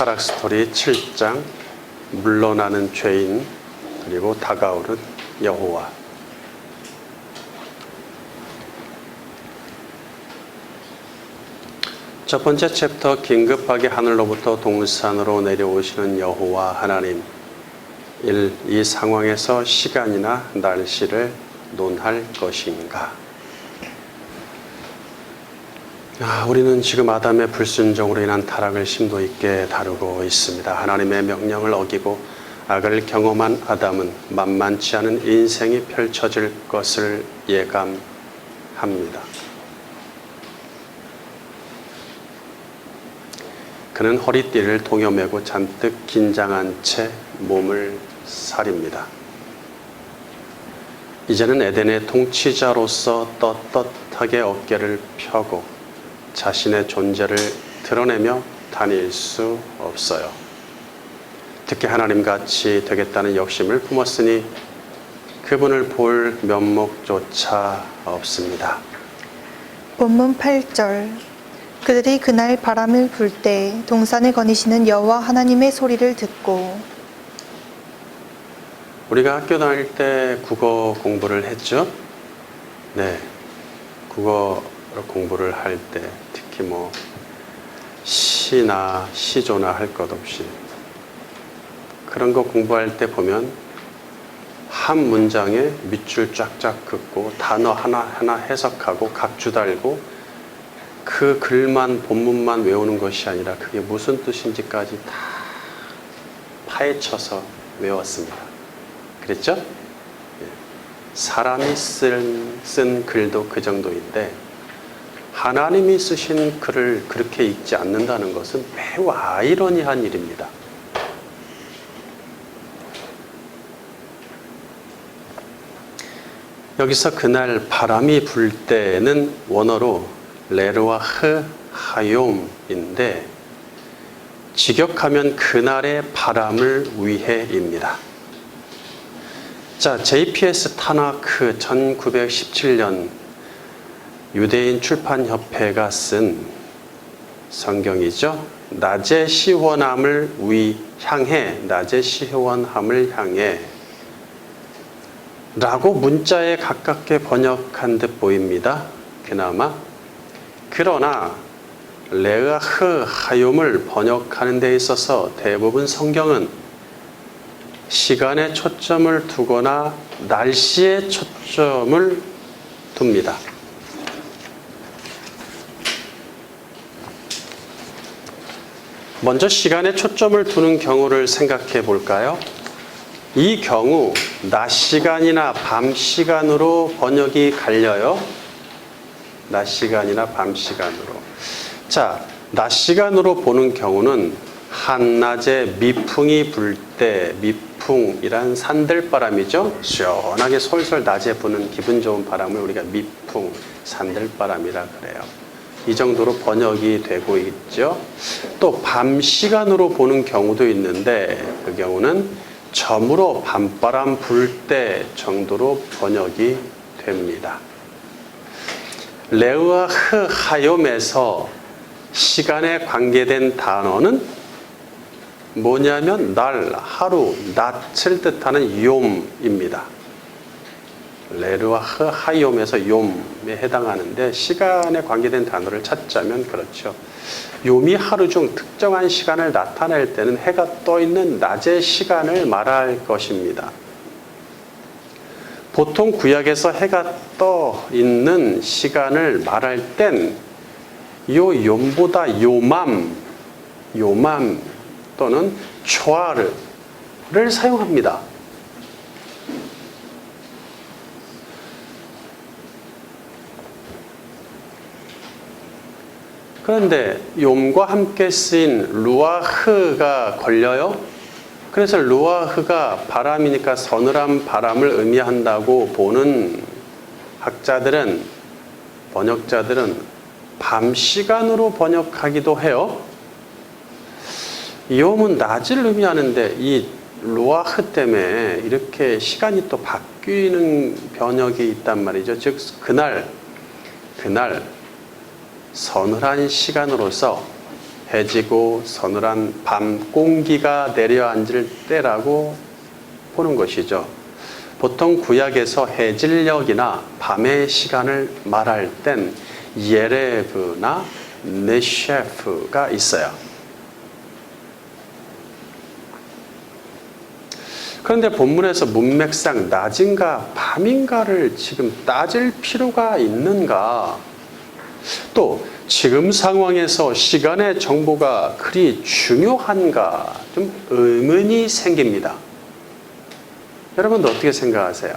타락 스토리 7장 물러나는 죄인 그리고 다가오는 여호와. 첫 번째 챕터 긴급하게 하늘로부터 동산으로 내려오시는 여호와 하나님. 이 상황에서 시간이나 날씨를 논할 것인가? 우리는 지금 아담의 불순종으로 인한 타락을 심도 있게 다루고 있습니다. 하나님의 명령을 어기고 악을 경험한 아담은 만만치 않은 인생이 펼쳐질 것을 예감합니다. 그는 허리띠를 동여매고 잔뜩 긴장한 채 몸을 사립니다. 이제는 에덴의 통치자로서 떳떳하게 어깨를 펴고 자신의 존재를 드러내며 다닐 수 없어요. 특히 하나님같이 되겠다는 욕심을 품었으니 그분을 볼 면목조차 없습니다. 본문 8절. 그들이 그날 바람을 불 때 동산을 거니시는 여호와 하나님의 소리를 듣고. 우리가 학교 다닐 때 국어 공부를 했죠? 네. 국어 공부를 할 때 특히 시나 시조나 할 것 없이 그런 거 공부할 때 보면 한 문장에 밑줄 쫙쫙 긋고 단어 하나하나 해석하고 각주 달고 그 글만 본문만 외우는 것이 아니라 그게 무슨 뜻인지까지 다 파헤쳐서 외웠습니다. 그랬죠? 사람이 쓴 글도 그 정도인데 하나님이 쓰신 글을 그렇게 읽지 않는다는 것은 매우 아이러니한 일입니다. 여기서 그날 바람이 불 때는 원어로 레르와흐 하욤인데 직역하면 그날의 바람을 위해입니다. 자, JPS 타나크 1917년 유대인 출판협회가 쓴 성경이죠. 낮의 시원함을 낮의 시원함을 향해 라고 문자에 가깝게 번역한 듯 보입니다. 그나마. 그러나 레아흐 하욤을 번역하는 데 있어서 대부분 성경은 시간에 초점을 두거나 날씨에 초점을 둡니다. 먼저 시간에 초점을 두는 경우를 생각해 볼까요? 이 경우 낮 시간이나 밤 시간으로 번역이 갈려요. 낮 시간이나 밤 시간으로. 자, 낮 시간으로 보는 경우는 한낮에 미풍이 불 때, 미풍이란 산들바람이죠. 시원하게 솔솔 낮에 부는 기분 좋은 바람을 우리가 미풍, 산들바람이라 그래요. 이 정도로 번역이 되고 있죠. 또 밤 시간으로 보는 경우도 있는데 그 경우는 저물어 밤바람 불 때 정도로 번역이 됩니다. 레으아흐 하욤에서 시간에 관계된 단어는 뭐냐면 날, 하루, 낯을 뜻하는 욤입니다. 레르와흐 하욤에서 욤에 해당하는데 시간에 관계된 단어를 찾자면 그렇죠. 욤이 하루 중 특정한 시간을 나타낼 때는 해가 떠 있는 낮의 시간을 말할 것입니다. 보통 구약에서 해가 떠 있는 시간을 말할 땐 요 욤보다 요맘 또는 초아르를 사용합니다. 그런데 욤과 함께 쓰인 루아흐가 걸려요. 그래서 루아흐가 바람이니까 서늘한 바람을 의미한다고 보는 학자들은, 번역자들은 밤 시간으로 번역하기도 해요. 욤은 낮을 의미하는데 이 루아흐 때문에 이렇게 시간이 또 바뀌는 변역이 있단 말이죠. 즉 그날 서늘한 시간으로서 해지고 서늘한 밤 공기가 내려앉을 때라고 보는 것이죠. 보통 구약에서 해질녘이나 밤의 시간을 말할 땐 예레브나 네셰프가 있어요. 그런데 본문에서 문맥상 낮인가 밤인가를 지금 따질 필요가 있는가? 또 지금 상황에서 시간의 정보가 그리 중요한가? 좀 의문이 생깁니다. 여러분도 어떻게 생각하세요?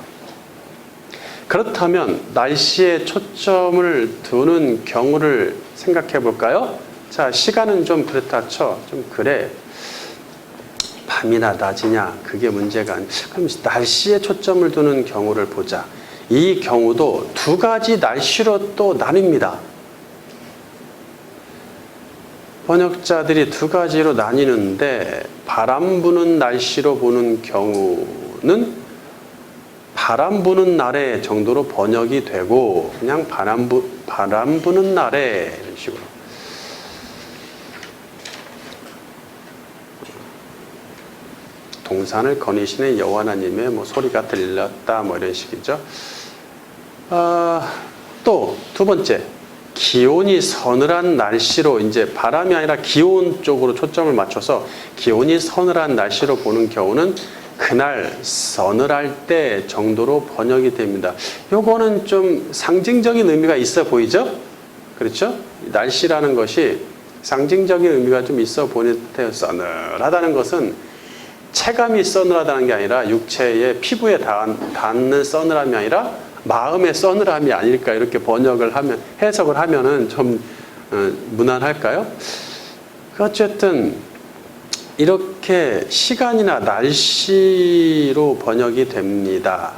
그렇다면 날씨에 초점을 두는 경우를 생각해 볼까요? 자, 시간은 좀 그렇다 쳐. 좀 그래. 밤이나 낮이냐 그게 문제가 아니라 그럼 날씨에 초점을 두는 경우를 보자. 이 경우도 두 가지 날씨로 또 나뉩니다. 번역자들이 두 가지로 나뉘는데 바람 부는 날씨로 보는 경우는 바람 부는 날에 정도로 번역이 되고 그냥 바람 부는 날에 이런 식으로 동산을 거니시는 여호와 하나님의 뭐 소리가 들렸다 뭐 이런 식이죠. 또 두 번째 기온이 서늘한 날씨로 이제 바람이 아니라 기온 쪽으로 초점을 맞춰서 기온이 서늘한 날씨로 보는 경우는 그날 서늘할 때 정도로 번역이 됩니다. 요거는 좀 상징적인 의미가 있어 보이죠? 그렇죠? 날씨라는 것이 상징적인 의미가 좀 있어 보이는데 서늘하다는 것은 체감이 서늘하다는 게 아니라 육체의 피부에 닿는 서늘함이 아니라 마음의 서늘함이 아닐까 이렇게 해석을 하면은 좀 무난할까요? 어쨌든 이렇게 시간이나 날씨로 번역이 됩니다.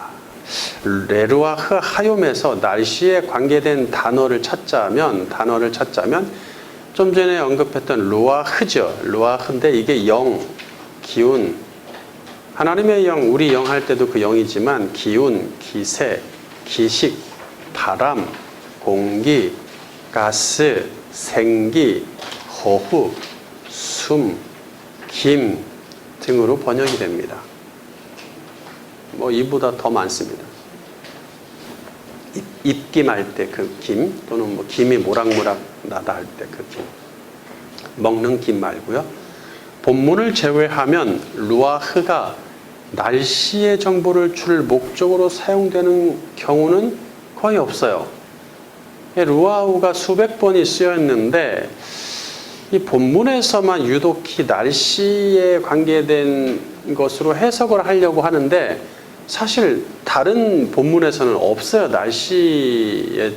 레루아흐 하욤에서 날씨에 관계된 단어를 찾자면 좀 전에 언급했던 루아흐죠. 루아흐인데 이게 영, 기운, 하나님의 영, 우리 영 할 때도 그 영이지만 기운, 기세, 기식, 바람, 공기, 가스, 생기, 호흡, 숨, 김 등으로 번역이 됩니다. 뭐 이보다 더 많습니다. 입김할 때 그 김 또는 뭐 김이 모락모락 나다 할 때 그 김. 먹는 김 말고요. 본문을 제외하면 루아흐가 날씨의 정보를 줄 목적으로 사용되는 경우는 거의 없어요. 루아흐가 수백 번이 쓰여 있는데 이 본문에서만 유독히 날씨에 관계된 것으로 해석을 하려고 하는데 사실 다른 본문에서는 없어요. 날씨에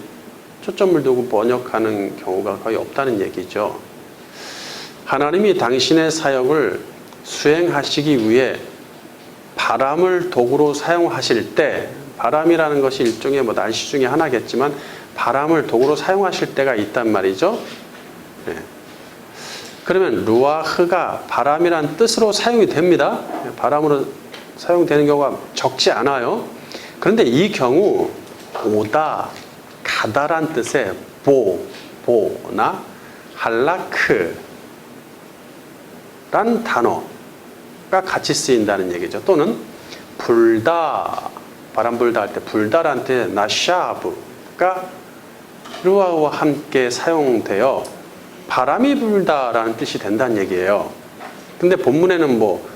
초점을 두고 번역하는 경우가 거의 없다는 얘기죠. 하나님이 당신의 사역을 수행하시기 위해 바람을 도구로 사용하실 때, 바람이라는 것이 일종의 뭐 날씨 중에 하나겠지만 바람을 도구로 사용하실 때가 있단 말이죠. 네. 그러면 루아흐가 바람이란 뜻으로 사용이 됩니다. 바람으로 사용되는 경우가 적지 않아요. 그런데 이 경우 오다, 가다란 뜻의 보나 할라크 란 단어가 같이 쓰인다는 얘기죠. 또는 불다, 바람 불다 할 때 불다란 뜻의 나샤브가 루아흐와 함께 사용되어 바람이 불다라는 뜻이 된다는 얘기예요. 근데 본문에는 뭐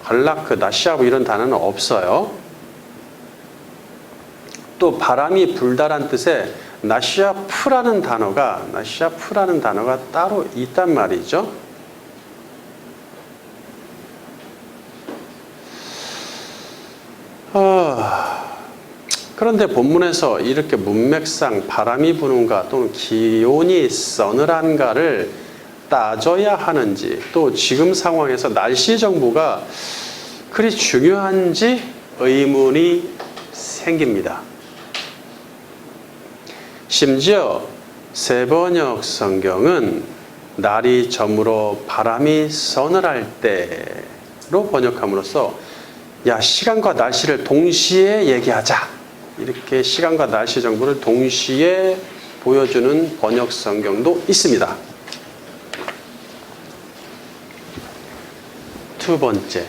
할라크, 나샤브 이런 단어는 없어요. 또 바람이 불다란 뜻의 나샤프라는 단어가 따로 있단 말이죠. 그런데 본문에서 이렇게 문맥상 바람이 부는가 또는 기온이 서늘한가를 따져야 하는지, 또 지금 상황에서 날씨 정보가 그리 중요한지 의문이 생깁니다. 심지어 새번역 성경은 날이 저물어 바람이 서늘할 때로 번역함으로써 야, 시간과 날씨를 동시에 얘기하자. 이렇게 시간과 날씨 정보를 동시에 보여주는 번역 성경도 있습니다. 두 번째,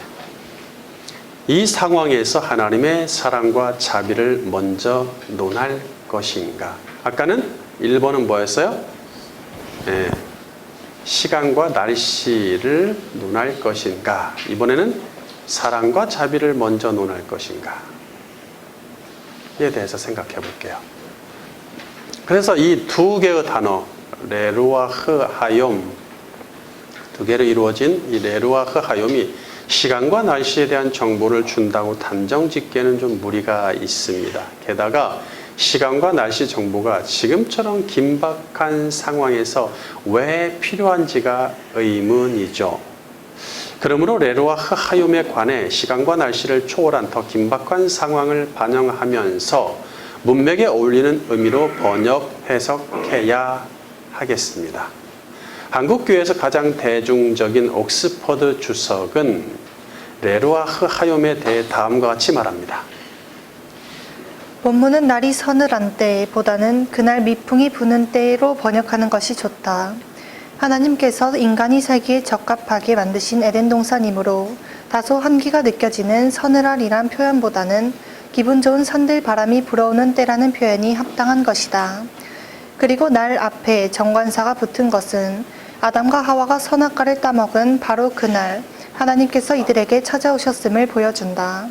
이 상황에서 하나님의 사랑과 자비를 먼저 논할 것인가? 아까는 1번은 뭐였어요? 네, 시간과 날씨를 논할 것인가? 이번에는 사랑과 자비를 먼저 논할 것인가? 이에 대해서 생각해 볼게요. 그래서 이 두 개의 단어, 레루아흐 하욤, 두 개로 이루어진 이 레루아흐 하욤이 시간과 날씨에 대한 정보를 준다고 단정 짓기에는 좀 무리가 있습니다. 게다가 시간과 날씨 정보가 지금처럼 긴박한 상황에서 왜 필요한지가 의문이죠. 그러므로 레루아흐 하욤에 관해 시간과 날씨를 초월한 더 긴박한 상황을 반영하면서 문맥에 어울리는 의미로 번역, 해석해야 하겠습니다. 한국교회에서 가장 대중적인 옥스퍼드 주석은 레루아흐 하욤에 대해 다음과 같이 말합니다. 본문은 날이 서늘한 때보다는 그날 미풍이 부는 때로 번역하는 것이 좋다. 하나님께서 인간이 살기에 적합하게 만드신 에덴 동산이므로 다소 한기가 느껴지는 서늘할이란 표현보다는 기분 좋은 산들 바람이 불어오는 때라는 표현이 합당한 것이다. 그리고 날 앞에 정관사가 붙은 것은 아담과 하와가 선악과를 따먹은 바로 그날 하나님께서 이들에게 찾아오셨음을 보여준다.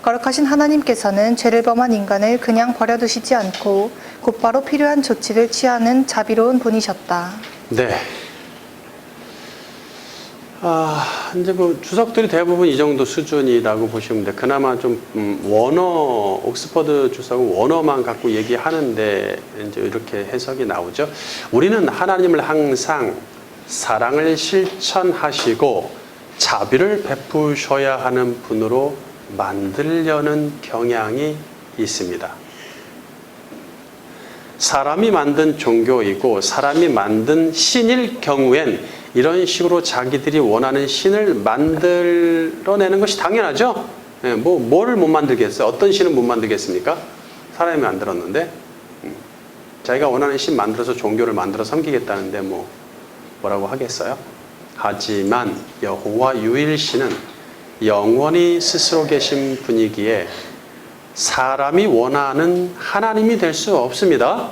거룩하신 하나님께서는 죄를 범한 인간을 그냥 버려두시지 않고 곧바로 필요한 조치를 취하는 자비로운 분이셨다. 네. 이제 주석들이 대부분 이 정도 수준이라고 보시면 돼. 그나마 좀 원어, 옥스퍼드 주석은 원어만 갖고 얘기하는데 이제 이렇게 해석이 나오죠. 우리는 하나님을 항상 사랑을 실천하시고 자비를 베푸셔야 하는 분으로 만들려는 경향이 있습니다. 사람이 만든 종교이고 사람이 만든 신일 경우엔 이런 식으로 자기들이 원하는 신을 만들어내는 것이 당연하죠. 뭘 못 만들겠어요? 어떤 신은 못 만들겠습니까? 사람이 만들었는데 자기가 원하는 신 만들어서 종교를 만들어 섬기겠다는데 뭐라고 하겠어요? 하지만 여호와 유일신은 영원히 스스로 계신 분이기에 사람이 원하는 하나님이 될 수 없습니다.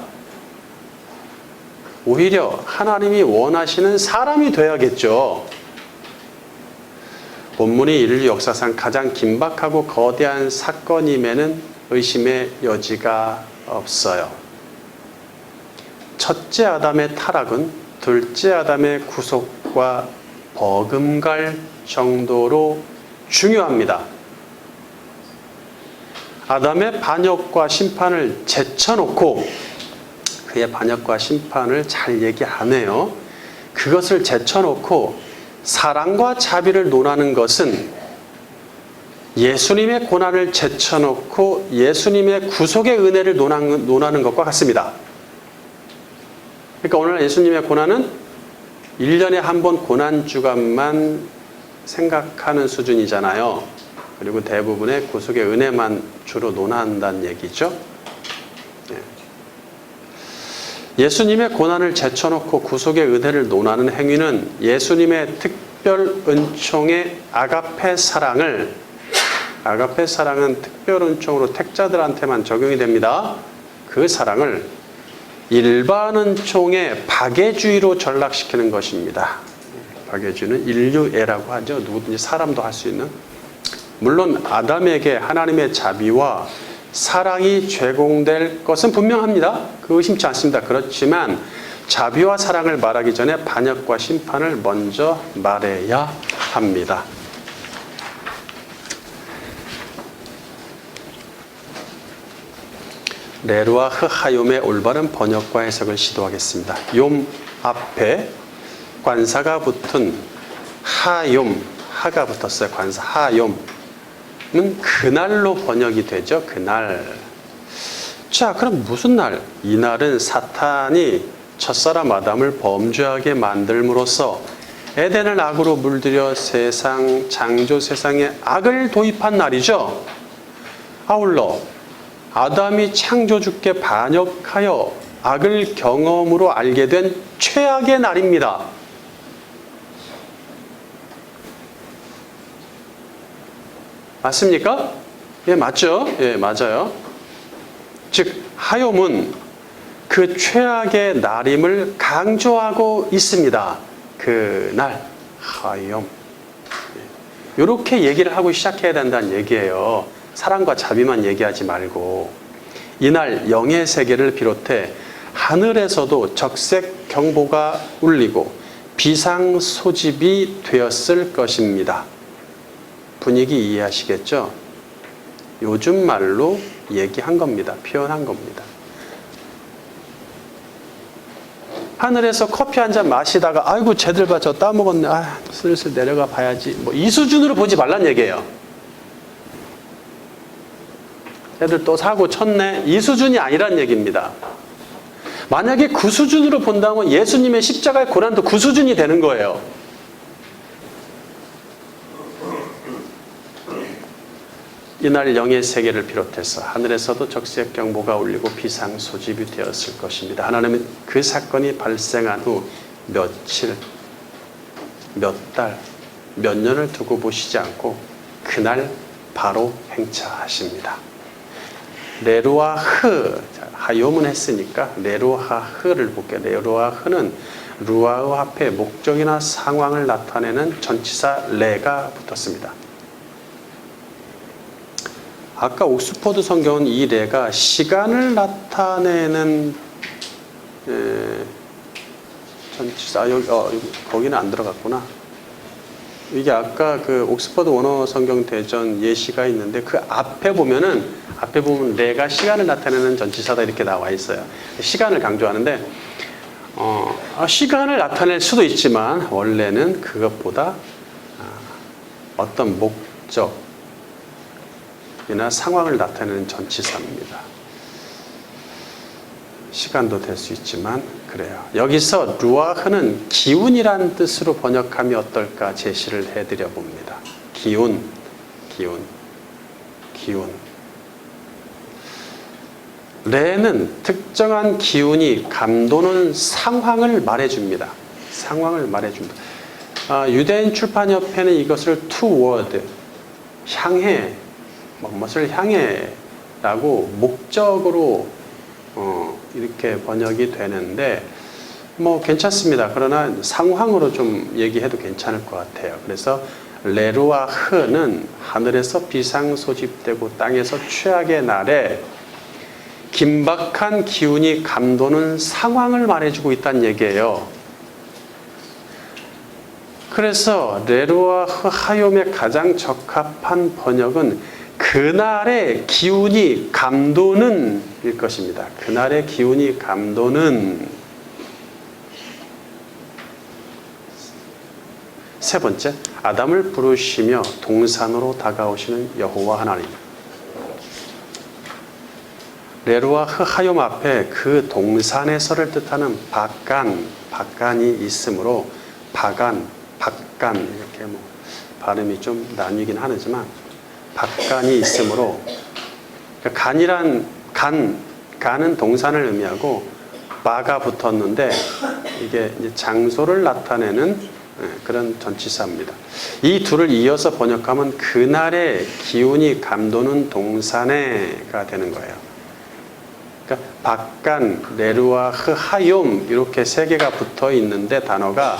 오히려 하나님이 원하시는 사람이 돼야겠죠. 본문이 인류 역사상 가장 긴박하고 거대한 사건임에는 의심의 여지가 없어요. 첫째 아담의 타락은 둘째 아담의 구속과 버금갈 정도로 중요합니다. 아담의 반역과 심판을 제쳐놓고 그의 반역과 심판을 잘 얘기 안 해요. 그것을 제쳐놓고 사랑과 자비를 논하는 것은 예수님의 고난을 제쳐놓고 예수님의 구속의 은혜를 논하는 것과 같습니다. 그러니까 오늘 예수님의 고난은 1년에 한 번 고난주간만 생각하는 수준이잖아요. 그리고 대부분의 구속의 은혜만 주로 논한다는 얘기죠. 예수님의 고난을 제쳐놓고 구속의 은혜를 논하는 행위는 예수님의 특별 은총의 아가페 사랑은 특별 은총으로 택자들한테만 적용이 됩니다. 그 사랑을 일반 은총의 박애주의로 전락시키는 것입니다. 박애주의는 인류애라고 하죠. 누구든지 사람도 할 수 있는. 물론 아담에게 하나님의 자비와 사랑이 제공될 것은 분명합니다. 그 의심치 않습니다. 그렇지만 자비와 사랑을 말하기 전에 반역과 심판을 먼저 말해야 합니다. 레루아흐 하욤의 올바른 번역과 해석을 시도하겠습니다. 욤 앞에 관사가 붙은 하욤, 하가 붙었어요. 관사 하욤. 는 그날로 번역이 되죠. 그날. 자, 그럼 무슨 날? 이날은 사탄이 첫사람 아담을 범죄하게 만들므로써 에덴을 악으로 물들여 창조 세상에 악을 도입한 날이죠. 아울러 아담이 창조주께 반역하여 악을 경험으로 알게 된 최악의 날입니다. 맞습니까? 예, 맞죠? 예, 맞아요. 즉, 하욤은 그 최악의 날임을 강조하고 있습니다. 그날, 하욤. 이렇게 얘기를 하고 시작해야 된다는 얘기예요. 사랑과 자비만 얘기하지 말고. 이날 영의 세계를 비롯해 하늘에서도 적색 경보가 울리고 비상 소집이 되었을 것입니다. 분위기 이해하시겠죠? 요즘 말로 얘기한 겁니다. 표현한 겁니다. 하늘에서 커피 한 잔 마시다가 아이고 쟤들 봐 저 따먹었네. 아 슬슬 내려가 봐야지. 뭐 이 수준으로 보지 말란 얘기예요. 쟤들 또 사고 쳤네. 이 수준이 아니란 얘기입니다. 만약에 그 수준으로 본다면 예수님의 십자가의 고난도 그 수준이 되는 거예요. 이날 영의 세계를 비롯해서 하늘에서도 적색 경보가 울리고 비상 소집이 되었을 것입니다. 하나님은 그 사건이 발생한 후 며칠, 몇 달, 몇 년을 두고 보시지 않고 그날 바로 행차하십니다. 레루아흐, 하욤은 했으니까 레루아흐를 볼게요. 레루아흐는 루아흐 앞에 목적이나 상황을 나타내는 전치사 레가 붙었습니다. 아까 옥스퍼드 성경은 이 레가 시간을 나타내는 전치사, 여기, 거기는 안 들어갔구나. 이게 아까 그 옥스퍼드 원어 성경 대전 예시가 있는데 그 앞에 보면 레가 시간을 나타내는 전치사다 이렇게 나와 있어요. 시간을 강조하는데 시간을 나타낼 수도 있지만 원래는 그것보다 어떤 목적 이나 상황을 나타내는 전치사입니다. 시간도 될 수 있지만 그래요. 여기서 루아흐는 기운이란 뜻으로 번역하면 어떨까 제시를 해드려 봅니다. 기운. 레는 특정한 기운이 감도는 상황을 말해줍니다. 유대인 출판협회는 이것을 toward, 향해, 무엇을 향해 라고 목적으로 이렇게 번역이 되는데 뭐 괜찮습니다. 그러나 상황으로 좀 얘기해도 괜찮을 것 같아요. 그래서 레루아흐는 하늘에서 비상 소집되고 땅에서 최악의 날에 긴박한 기운이 감도는 상황을 말해주고 있다는 얘기예요. 그래서 레루아흐 하욤에 가장 적합한 번역은 그날의 기운이 감도는 일 것입니다. 그날의 기운이 감도는. 세 번째, 아담을 부르시며 동산으로 다가오시는 여호와 하나님. 레루아흐 하욤 앞에 그 동산에서를 뜻하는 박간이 있으므로 박간 이렇게 뭐 발음이 좀 나뉘긴 하지만 박간이 있으므로 간은 동산을 의미하고 바가 붙었는데 이게 이제 장소를 나타내는 그런 전치사입니다. 이 둘을 이어서 번역하면 그날의 기운이 감도는 동산에가 되는 거예요. 그러니까 박간, 레루아흐, 하욤 이렇게 세 개가 붙어 있는데 단어가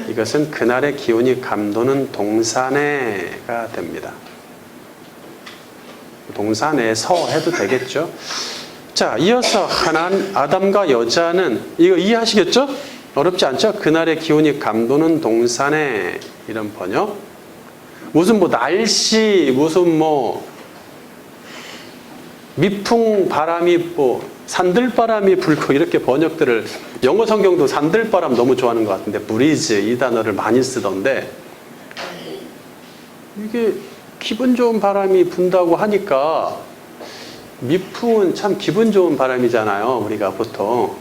이것은 그날의 기운이 감도는 동산에가 됩니다. 동산에서 해도 되겠죠. 자, 이어서 아담과 여자는 이거 이해하시겠죠? 어렵지 않죠? 그날의 기운이 감도는 동산에 이런 번역. 무슨 뭐 날씨, 무슨 뭐 미풍 바람이 뭐 산들바람이 불고 이렇게 번역들을 영어 성경도 산들바람 너무 좋아하는 것 같은데 브리즈 이 단어를 많이 쓰던데 이게 기분 좋은 바람이 분다고 하니까 미풍은 참 기분 좋은 바람이잖아요. 우리가 보통.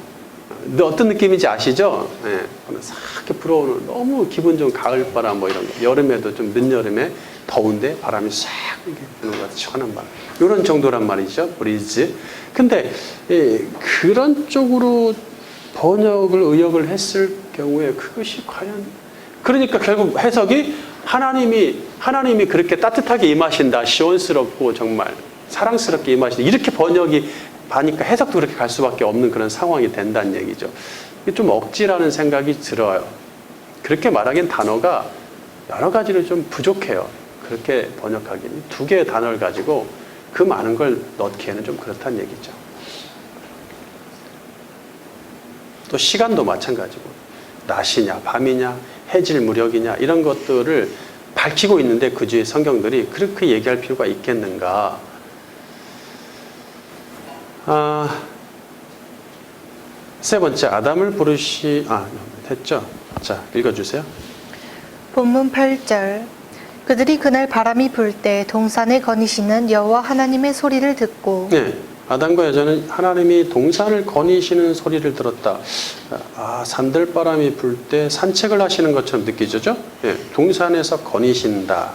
근데 어떤 느낌인지 아시죠? 네. 싹 이렇게 불어오는 너무 기분 좋은 가을바람 뭐 이런 거. 여름에도 좀 늦여름에 더운데 바람이 싹 이렇게 부는 것 같은 시원한 바람. 이런 정도란 말이죠. 브리즈. 근데 그런 쪽으로 번역을 의역을 했을 경우에 그것이 과연 그러니까 결국 해석이 하나님이 그렇게 따뜻하게 임하신다. 시원스럽고 정말 사랑스럽게 임하신다. 이렇게 번역이 하니까 해석도 그렇게 갈 수밖에 없는 그런 상황이 된다는 얘기죠. 이게 좀 억지라는 생각이 들어요. 그렇게 말하기엔 단어가 여러 가지로 좀 부족해요. 그렇게 번역하기는. 두 개의 단어를 가지고 그 많은 걸 넣기에는 좀 그렇다는 얘기죠. 또 시간도 마찬가지고 낮이냐 밤이냐 해질 무렵이냐 이런 것들을 밝히고 있는데 굳이 성경들이 그렇게 얘기할 필요가 있겠는가. 세 번째 아담을 됐죠? 자, 읽어주세요. 본문 8절. 그들이 그날 바람이 불 때 동산에 거니시는 여호와 하나님의 소리를 듣고 네, 아담과 여자는 하나님이 동산을 거니시는 소리를 들었다. 산들바람이 불 때 산책을 하시는 것처럼 느끼죠? 네, 동산에서 거니신다.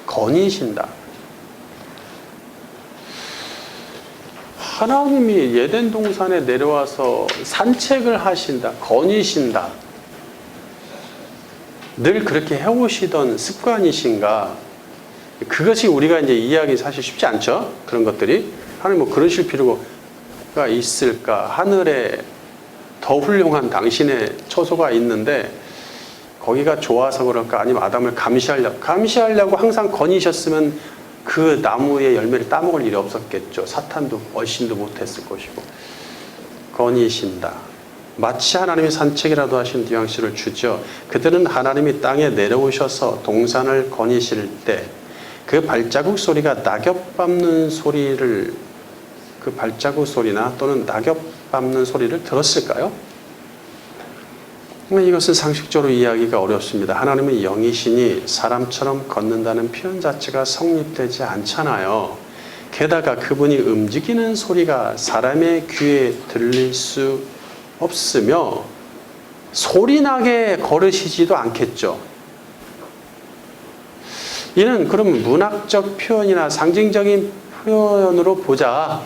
거니신다. 하나님이 예덴 동산에 내려와서 산책을 하신다. 거니신다. 늘 그렇게 해오시던 습관이신가? 그것이 우리가 이제 이해하기 사실 쉽지 않죠? 그런 것들이. 하나님 뭐 그러실 필요가 있을까? 하늘에 더 훌륭한 당신의 처소가 있는데 거기가 좋아서 그럴까? 아니면 아담을 감시하려고 항상 거니셨으면 그 나무의 열매를 따먹을 일이 없었겠죠. 사탄도 얼씬도 못했을 것이고. 거니신다. 마치 하나님이 산책이라도 하신 뉘앙스를 주죠. 그들은 하나님이 땅에 내려오셔서 동산을 거니실 때 그 발자국 소리가 낙엽 밟는 소리를 그 발자국 소리나 또는 낙엽 밟는 소리를 들었을까요? 이것은 상식적으로 이해하기가 어렵습니다. 하나님은 영이시니 사람처럼 걷는다는 표현 자체가 성립되지 않잖아요. 게다가 그분이 움직이는 소리가 사람의 귀에 들릴 수 없으며 소리나게 걸으시지도 않겠죠. 이는 그럼 문학적 표현이나 상징적인 표현으로 보자.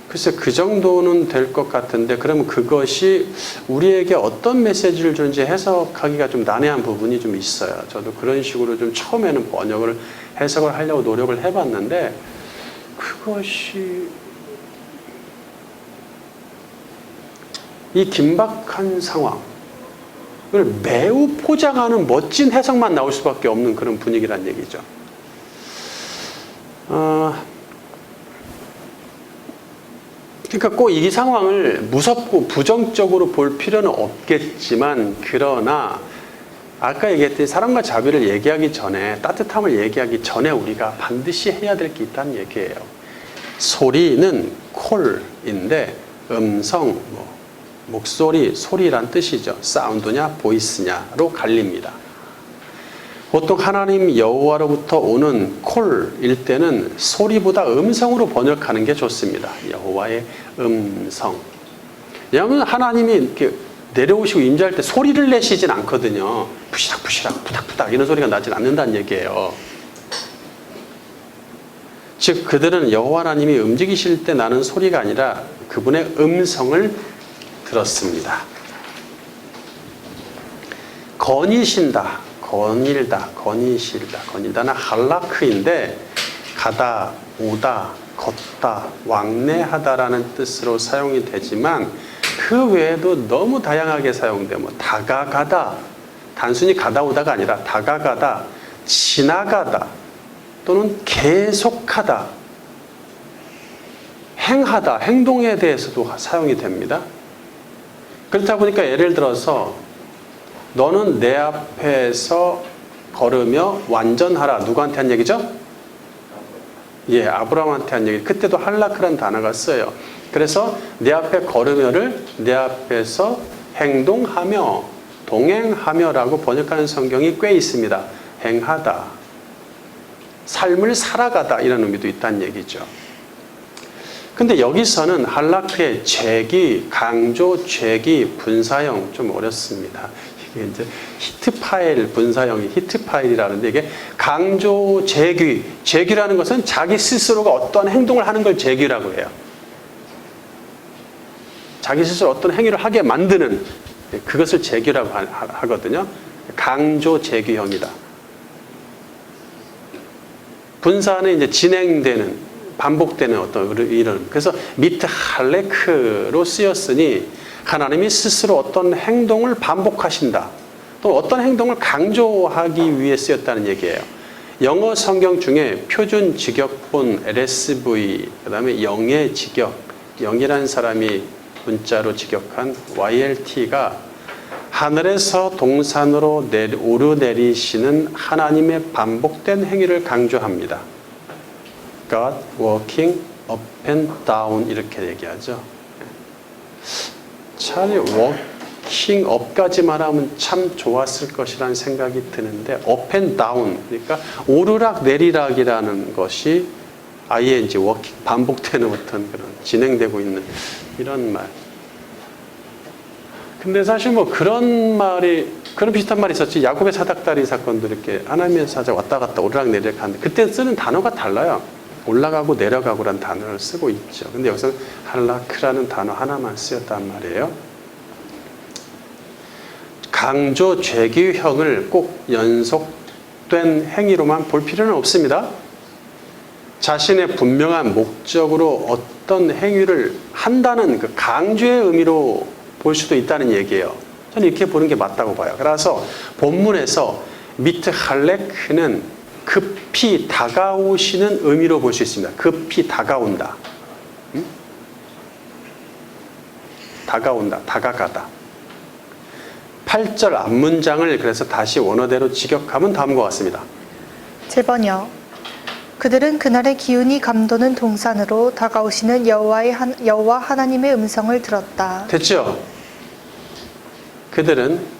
글쎄 그 정도는 될 것 같은데 그러면 그것이 우리에게 어떤 메시지를 주는지 해석하기가 좀 난해한 부분이 좀 있어요. 저도 그런 식으로 좀 처음에는 번역을 해석을 하려고 노력을 해봤는데 그것이 이 긴박한 상황을 매우 포장하는 멋진 해석만 나올 수밖에 없는 그런 분위기란 얘기죠. 그러니까 꼭 이 상황을 무섭고 부정적으로 볼 필요는 없겠지만 그러나 아까 얘기했듯이 사랑과 자비를 얘기하기 전에 따뜻함을 얘기하기 전에 우리가 반드시 해야 될 게 있다는 얘기예요. 소리는 콜인데 음성, 목소리, 소리란 뜻이죠. 사운드냐 보이스냐로 갈립니다. 보통 하나님 여호와로부터 오는 콜일 때는 소리보다 음성으로 번역하는 게 좋습니다. 여호와의 음성. 왜냐하면 하나님이 이렇게 내려오시고 임재할 때 소리를 내시진 않거든요. 푸시락푸시락 푸닥푸닥 이런 소리가 나진 않는다는 얘기예요. 즉 그들은 여호와 하나님이 움직이실 때 나는 소리가 아니라 그분의 음성을 들었습니다. 거니신다. 거닐다는 할라크인데 가다, 오다, 걷다, 왕래하다라는 뜻으로 사용이 되지만 그 외에도 너무 다양하게 사용돼. 다가가다, 단순히 가다 오다가 아니라 다가가다, 지나가다, 또는 계속하다, 행하다, 행동에 대해서도 사용이 됩니다. 그렇다 보니까 예를 들어서 너는 내 앞에서 걸으며 완전하라. 누구한테 한 얘기죠? 아브라함한테 한 얘기. 그때도 할라크라는 단어가 써요. 그래서 내 앞에 걸으며를 내 앞에서 행동하며, 동행하며라고 번역하는 성경이 꽤 있습니다. 행하다, 삶을 살아가다 이런 의미도 있다는 얘기죠. 근데 여기서는 할라크의 죄기, 강조, 죄기, 분사형 좀 어렵습니다. 이게 이제 히트파일 분사형이 히트파일이라는데 이게 강조, 죄기, 죄기라는 것은 자기 스스로가 어떤 행동을 하는 걸 죄기라고 해요. 자기 스스로 어떤 행위를 하게 만드는 그것을 재규라고 하거든요. 강조 재규형이다. 분사는 이제 진행되는, 반복되는 어떤 이런. 그래서 미트 할레크로 쓰였으니 하나님이 스스로 어떤 행동을 반복하신다. 또 어떤 행동을 강조하기 위해 쓰였다는 얘기예요. 영어 성경 중에 표준 직역본 LSV, 그 다음에 영의 직역, 영이라는 사람이 문자로 직역한 YLT가 하늘에서 동산으로 오르내리시는 하나님의 반복된 행위를 강조합니다. God walking up and down 이렇게 얘기하죠. 차라리 walking up까지만 하면 참 좋았을 것이라는 생각이 드는데 up and down, 그러니까 오르락 내리락이라는 것이 ing, walking, 반복되는 어떤 그런 진행되고 있는 이런 말. 근데 사실 뭐 그런 비슷한 말이 있었지. 야곱의 사닥다리 사건도 이렇게 하나님의 사자 왔다 갔다 오르락 내리락 하는데 그때 쓰는 단어가 달라요. 올라가고 내려가고라는 단어를 쓰고 있죠. 근데 여기서 할라크라는 단어 하나만 쓰였단 말이에요. 강조 죄규형을 꼭 연속된 행위로만 볼 필요는 없습니다. 자신의 분명한 목적으로 어떤 행위를 한다는 그 강조의 의미로 볼 수도 있다는 얘기예요. 저는 이렇게 보는 게 맞다고 봐요. 그래서 본문에서 미트 할레크는 급히 다가오시는 의미로 볼 수 있습니다. 급히 다가온다. 다가온다. 다가가다. 8절 앞문장을 그래서 다시 원어대로 직역하면 다음과 같습니다. 제번역. 그들은 그날의 기운이 감도는 동산으로 다가오시는 여호와 하나님의 음성을 들었다. 됐죠? 그들은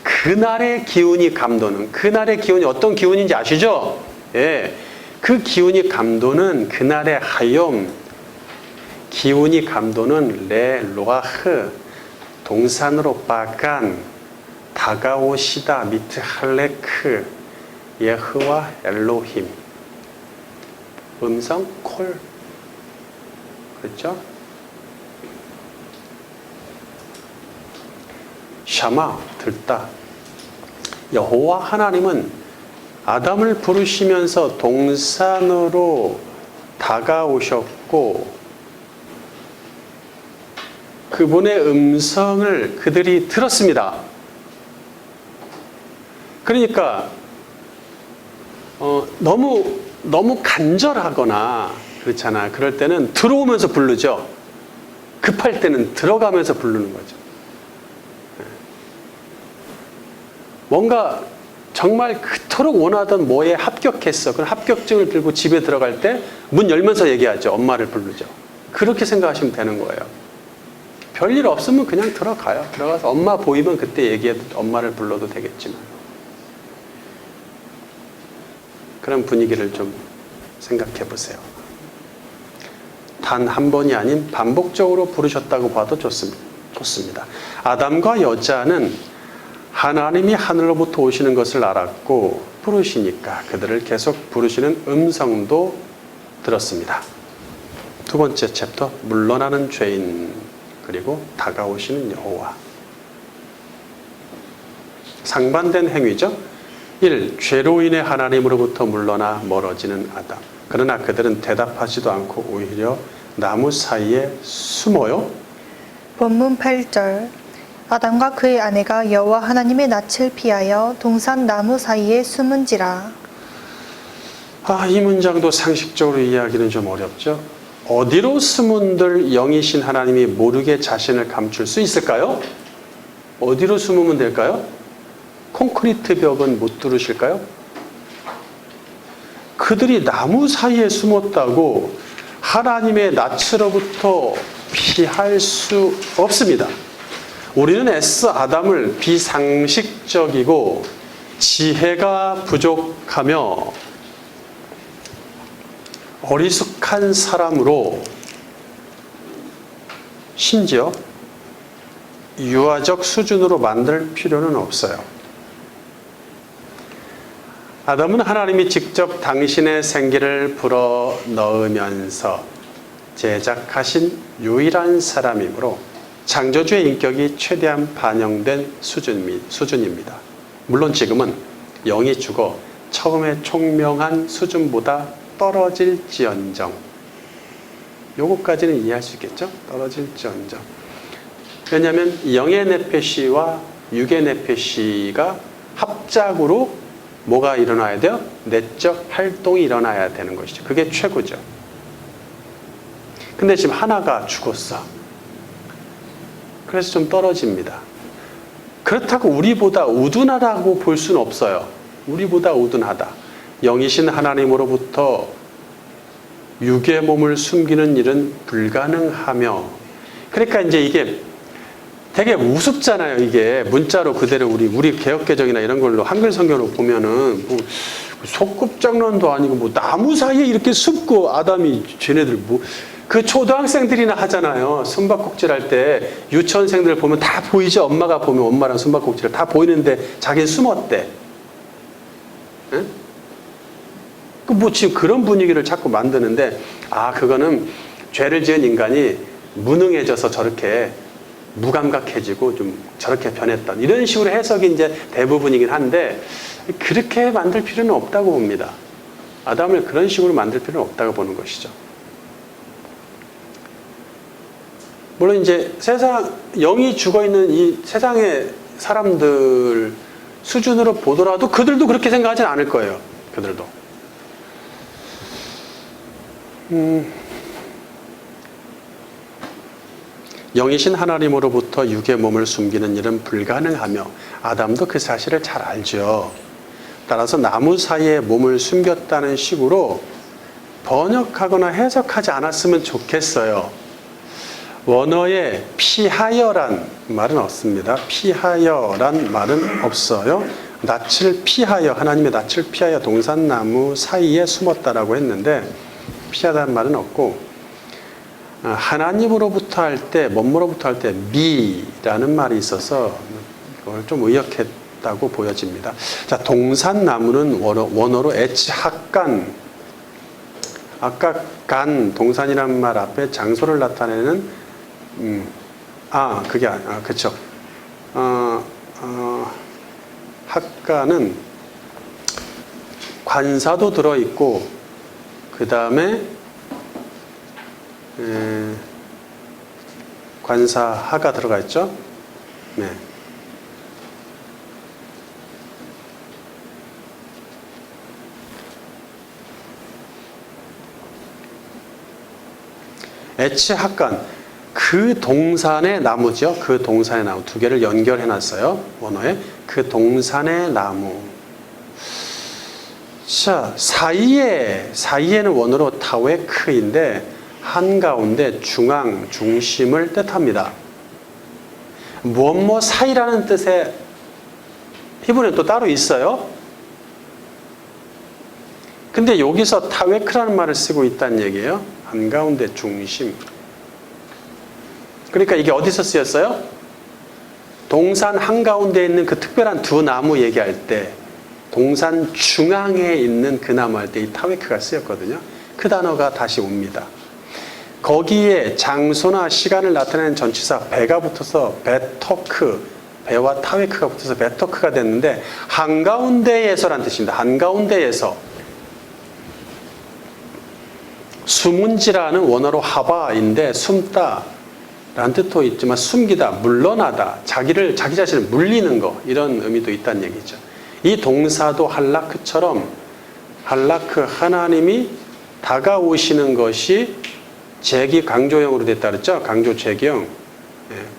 그날의 기운이 감도는, 그날의 기운이 어떤 기운인지 아시죠? 예, 그 기운이 감도는 그날의 하욤, 기운이 감도는 레 로아흐, 동산으로 빠간, 다가오시다 미트 할레크, 예흐와 엘로힘, 음성 콜, 그렇죠? 샤마, 들다. 여호와 하나님은 아담을 부르시면서 동산으로 다가오셨고 그분의 음성을 그들이 들었습니다. 그러니까 너무 간절하거나 그렇잖아. 그럴 때는 들어오면서 부르죠. 급할 때는 들어가면서 부르는 거죠. 뭔가 정말 그토록 원하던 뭐에 합격했어. 그럼 합격증을 들고 집에 들어갈 때 문 열면서 얘기하죠. 엄마를 부르죠. 그렇게 생각하시면 되는 거예요. 별일 없으면 그냥 들어가요. 들어가서 엄마 보이면 그때 얘기해도 엄마를 불러도 되겠지만. 그런 분위기를 좀 생각해 보세요. 단 한 번이 아닌 반복적으로 부르셨다고 봐도 좋습니다. 아담과 여자는 하나님이 하늘로부터 오시는 것을 알았고 부르시니까 그들을 계속 부르시는 음성도 들었습니다. 두 번째 챕터, 물러나는 죄인 그리고 다가오시는 여호와. 상반된 행위죠. 1. 죄로 인해 하나님으로부터 물러나 멀어지는 아담. 그러나 그들은 대답하지도 않고 오히려 나무 사이에 숨어요. 본문 8절. 아담과 그의 아내가 여호와 하나님의 낯을 피하여 동산 나무 사이에 숨은지라. 이 문장도 상식적으로 이해하기는 좀 어렵죠. 어디로 숨은들 영이신 하나님이 모르게 자신을 감출 수 있을까요? 어디로 숨으면 될까요? 콘크리트 벽은 못 뚫으실까요? 그들이 나무 사이에 숨었다고 하나님의 낯으로부터 피할 수 없습니다. 우리는 애써 아담을 비상식적이고 지혜가 부족하며 어리숙한 사람으로 심지어 유아적 수준으로 만들 필요는 없어요. 아담은 하나님이 직접 당신의 생기를 불어 넣으면서 제작하신 유일한 사람이므로 창조주의 인격이 최대한 반영된 수준입니다. 물론 지금은 영이 죽어 처음에 총명한 수준보다 떨어질지언정. 요거까지는 이해할 수 있겠죠? 떨어질지언정. 왜냐하면 영의 네페시와 육의 네페시가 합작으로 뭐가 일어나야 돼요? 내적 활동이 일어나야 되는 것이죠. 그게 최고죠. 근데 지금 하나가 죽었어. 그래서 좀 떨어집니다. 그렇다고 우리보다 우둔하다고 볼 수는 없어요. 우리보다 우둔하다. 영이신 하나님으로부터 육의 몸을 숨기는 일은 불가능하며, 그러니까 이제 이게 되게 우습잖아요. 이게 문자로 그대로 우리 개역개정이나 이런 걸로 한글 성경으로 보면은 뭐 소꿉장난도 아니고 뭐 나무 사이에 이렇게 숨고 아담이 쟤네들 뭐 그 초등학생들이나 하잖아요. 숨바꼭질 할 때 유치원생들 보면 다 보이죠. 엄마가 보면 엄마랑 숨바꼭질을 다 보이는데 자기는 숨었대. 응? 뭐 지금 그런 분위기를 자꾸 만드는데, 그거는 죄를 지은 인간이 무능해져서 저렇게 무감각해지고 좀 저렇게 변했던 이런 식으로 해석이 이제 대부분이긴 한데, 그렇게 만들 필요는 없다고 봅니다. 아담을 그런 식으로 만들 필요는 없다고 보는 것이죠. 물론 이제 영이 죽어있는 이 세상의 사람들 수준으로 보더라도 그들도 그렇게 생각하진 않을 거예요. 그들도. 영이신 하나님으로부터 육의 몸을 숨기는 일은 불가능하며, 아담도 그 사실을 잘 알죠. 따라서 나무 사이에 몸을 숨겼다는 식으로 번역하거나 해석하지 않았으면 좋겠어요. 원어에 피하여란 말은 없습니다. 피하여란 말은 없어요. 낯을 피하여, 하나님의 낯을 피하여 동산나무 사이에 숨었다라고 했는데, 피하다는 말은 없고, 하나님으로부터 할 때, 뭐뭐로부터 할 때 미라는 말이 있어서 그걸 좀 의역했다고 보여집니다. 자, 동산나무는 원어로 에치학간, 아까 간, 동산이라는 말 앞에 장소를 나타내는 그쵸. 학가는 관사도 들어있고, 그 다음에 관사하가 들어가 있죠. 네. 에치학간, 그 동산의 나무죠. 그 동산의 나무 두 개를 연결해 놨어요. 원어에 그 동산의 나무. 자, 사이에는 원어로 타웨크인데 한가운데 중앙, 중심을 뜻합니다. 무엇 사이라는 뜻의 히브리는 또 따로 있어요. 근데 여기서 타웨크라는 말을 쓰고 있다는 얘기예요. 한가운데 중심. 그러니까 이게 어디서 쓰였어요? 동산 한가운데 있는 그 특별한 두 나무 얘기할 때, 동산 중앙에 있는 그 나무 할 때 이 타웨크가 쓰였거든요. 그 단어가 다시 옵니다. 거기에 장소나 시간을 나타내는 전치사 배가 붙어서 베터크, 배와 타웨크가 붙어서 베터크가 됐는데, 한가운데에서란 뜻입니다. 한가운데에서. 숨은지라는 원어로 하바인데 숨다 라는 뜻도 있지만 숨기다, 물러나다, 자기 자신을 물리는 거, 이런 의미도 있다는 얘기죠. 이 동사도 할라크처럼, 할라크, 하나님이 다가오시는 것이 제기 강조형으로 됐다 그랬죠. 강조 제기형.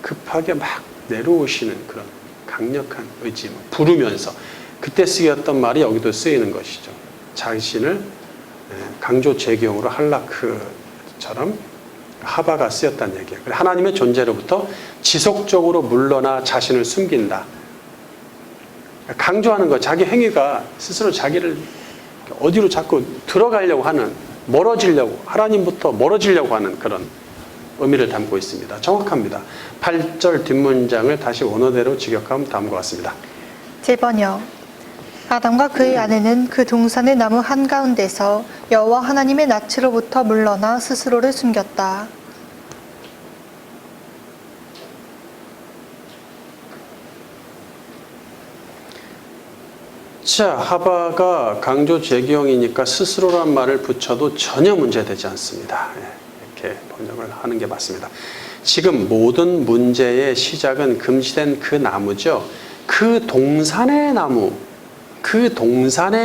급하게 막 내려오시는 그런 강력한 의지, 부르면서. 그때 쓰였던 말이 여기도 쓰이는 것이죠. 자신을 강조 제기형으로 할라크처럼 하바가 쓰였다는 얘기예요. 하나님의 존재로부터 지속적으로 물러나 자신을 숨긴다. 강조하는 거, 자기 행위가 스스로 자기를 어디로 자꾸 들어가려고 하는, 멀어지려고, 하나님부터 멀어지려고 하는 그런 의미를 담고 있습니다. 정확합니다. 8절 뒷문장을 다시 원어대로 직역하면 다음과 같습니다. 제번역. 아담과 그의 아내는 그 동산의 나무 한가운데서 여호와 하나님의 낯으로부터 물러나 스스로를 숨겼다. 자, 하바가 강조제기형이니까 스스로란 말을 붙여도 전혀 문제되지 않습니다. 이렇게 번역을 하는 게 맞습니다. 지금 모든 문제의 시작은 금지된 그 나무죠. 그 동산의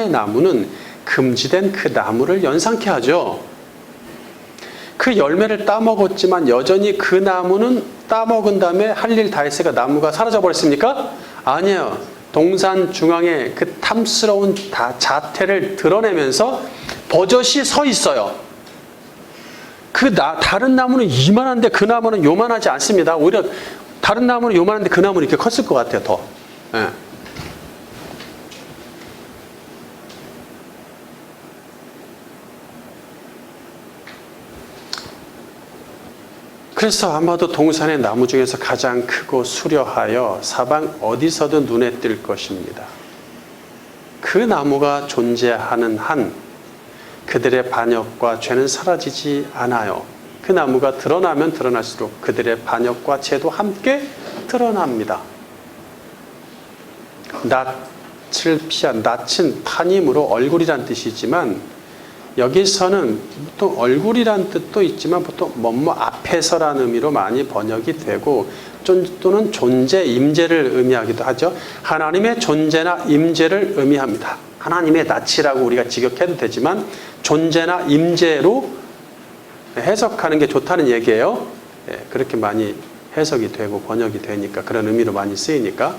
나무는 금지된 그 나무를 연상케 하죠. 그 열매를 따먹었지만 여전히 그 나무는 따먹은 다음에 할 일 다 했으니까 나무가 사라져 버렸습니까? 아니에요. 동산 중앙에 그 탐스러운 자태를 드러내면서 버젓이 서 있어요. 다른 나무는 이만한데 그 나무는 요만하지 않습니다. 오히려 다른 나무는 요만한데 그 나무는 이렇게 컸을 것 같아요. 더. 예. 그래서 아마도 동산의 나무 중에서 가장 크고 수려하여 사방 어디서든 눈에 띌 것입니다. 그 나무가 존재하는 한 그들의 반역과 죄는 사라지지 않아요. 그 나무가 드러나면 드러날수록 그들의 반역과 죄도 함께 드러납니다. 낯은 파님으로 얼굴이란 뜻이지만 여기서는 보통 얼굴이란 뜻도 있지만 보통 앞에서라는 의미로 많이 번역이 되고 또는 존재, 임재를 의미하기도 하죠. 하나님의 존재나 임재를 의미합니다. 하나님의 낯이라고 우리가 직역해도 되지만 존재나 임재로 해석하는 게 좋다는 얘기예요. 그렇게 많이 해석이 되고 번역이 되니까 그런 의미로 많이 쓰이니까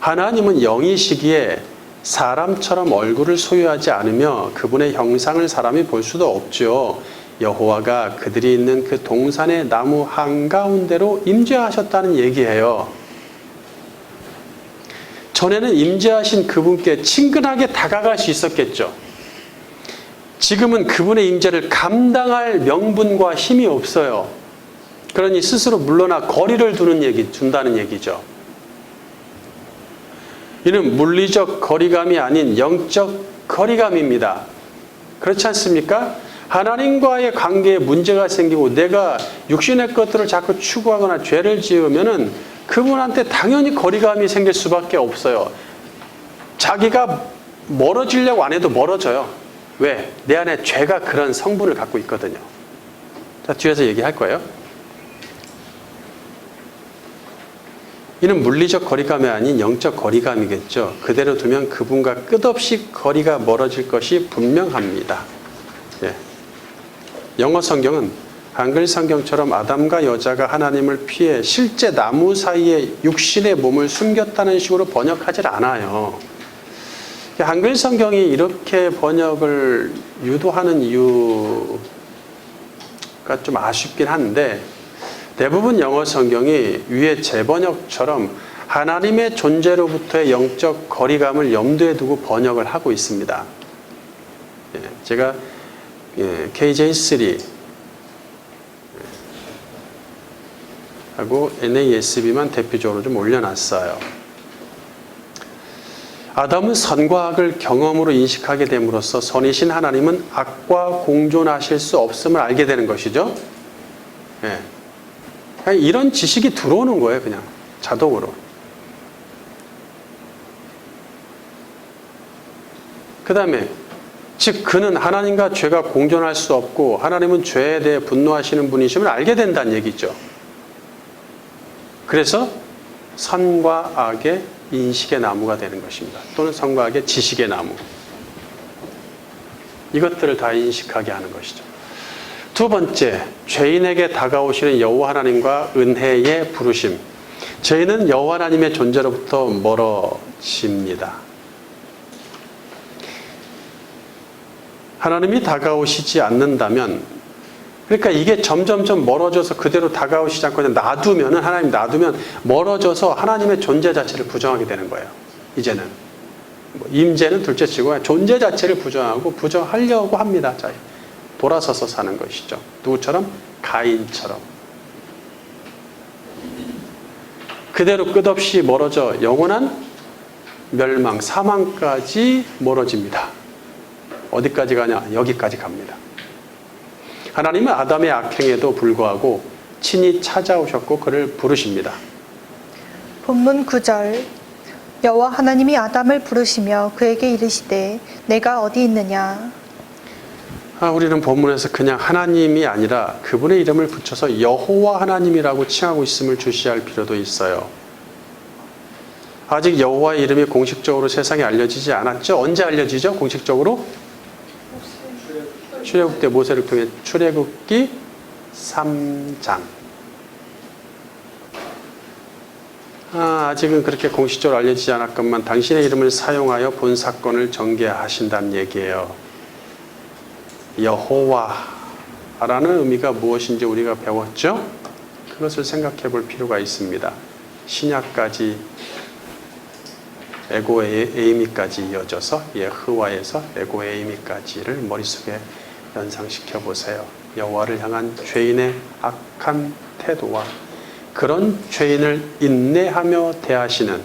하나님은 영이시기에 사람처럼 얼굴을 소유하지 않으며 그분의 형상을 사람이 볼 수도 없죠. 여호와가 그들이 있는 그 동산의 나무 한가운데로 임재하셨다는 얘기예요. 전에는 임재하신 그분께 친근하게 다가갈 수 있었겠죠. 지금은 그분의 임재를 감당할 명분과 힘이 없어요. 그러니 스스로 물러나 거리를 둔다는 얘기죠. 이는 물리적 거리감이 아닌 영적 거리감입니다. 그렇지 않습니까? 하나님과의 관계에 문제가 생기고 내가 육신의 것들을 자꾸 추구하거나 죄를 지으면은 그분한테 당연히 거리감이 생길 수밖에 없어요. 자기가 멀어지려고 안 해도 멀어져요. 왜? 내 안에 죄가 그런 성분을 갖고 있거든요. 자, 뒤에서 얘기할 거예요. 이는 물리적 거리감이 아닌 영적 거리감이겠죠. 그대로 두면 그분과 끝없이 거리가 멀어질 것이 분명합니다. 예. 영어 성경은 한글 성경처럼 아담과 여자가 하나님을 피해 실제 나무 사이에 육신의 몸을 숨겼다는 식으로 번역하지 않아요. 한글 성경이 이렇게 번역을 유도하는 이유가 좀 아쉽긴 한데 대부분 영어 성경이 위에 재번역처럼 하나님의 존재로부터의 영적 거리감을 염두에 두고 번역을 하고 있습니다. 제가 KJ3 하고 NASB만 대표적으로 좀 올려놨어요. 아담은 선과 악을 경험으로 인식하게 됨으로써 선이신 하나님은 악과 공존하실 수 없음을 알게 되는 것이죠. 이런 지식이 들어오는 거예요. 그냥 자동으로. 그 다음에 즉 그는 하나님과 죄가 공존할 수 없고 하나님은 죄에 대해 분노하시는 분이심을 알게 된다는 얘기죠. 그래서 선과 악의 인식의 나무가 되는 것입니다. 또는 선과 악의 지식의 나무. 이것들을 다 인식하게 하는 것이죠. 두 번째, 죄인에게 다가오시는 여호와 하나님과 은혜의 부르심. 죄인은 여호와 하나님의 존재로부터 멀어집니다. 하나님이 다가오시지 않는다면, 그러니까 이게 점점점 멀어져서 그대로 다가오시지 않고 그냥 하나님 놔두면 멀어져서 하나님의 존재 자체를 부정하게 되는 거예요. 이제는. 임재는 둘째치고 존재 자체를 부정하려고 합니다. 자, 돌아서서 사는 것이죠. 누구처럼? 가인처럼. 그대로 끝없이 멀어져 영원한 멸망, 사망까지 멀어집니다. 어디까지 가냐? 여기까지 갑니다. 하나님은 아담의 악행에도 불구하고 친히 찾아오셨고 그를 부르십니다. 본문 9절 여호와 하나님이 아담을 부르시며 그에게 이르시되 내가 어디 있느냐. 우리는 본문에서 그냥 하나님이 아니라 그분의 이름을 붙여서 여호와 하나님이라고 칭하고 있음을 주시할 필요도 있어요. 아직 여호와의 이름이 공식적으로 세상에 알려지지 않았죠? 언제 알려지죠? 공식적으로? 출애굽 때 모세를 통해 출애굽기 3장. 아직은 그렇게 공식적으로 알려지지 않았건만 당신의 이름을 사용하여 본 사건을 전개하신다는 얘기예요. 여호와라는 의미가 무엇인지 우리가 배웠죠? 그것을 생각해 볼 필요가 있습니다. 신약까지 에고에이미까지 이어져서 예흐와에서 에고에이미까지를 머릿속에 연상시켜 보세요. 여호와를 향한 죄인의 악한 태도와 그런 죄인을 인내하며 대하시는,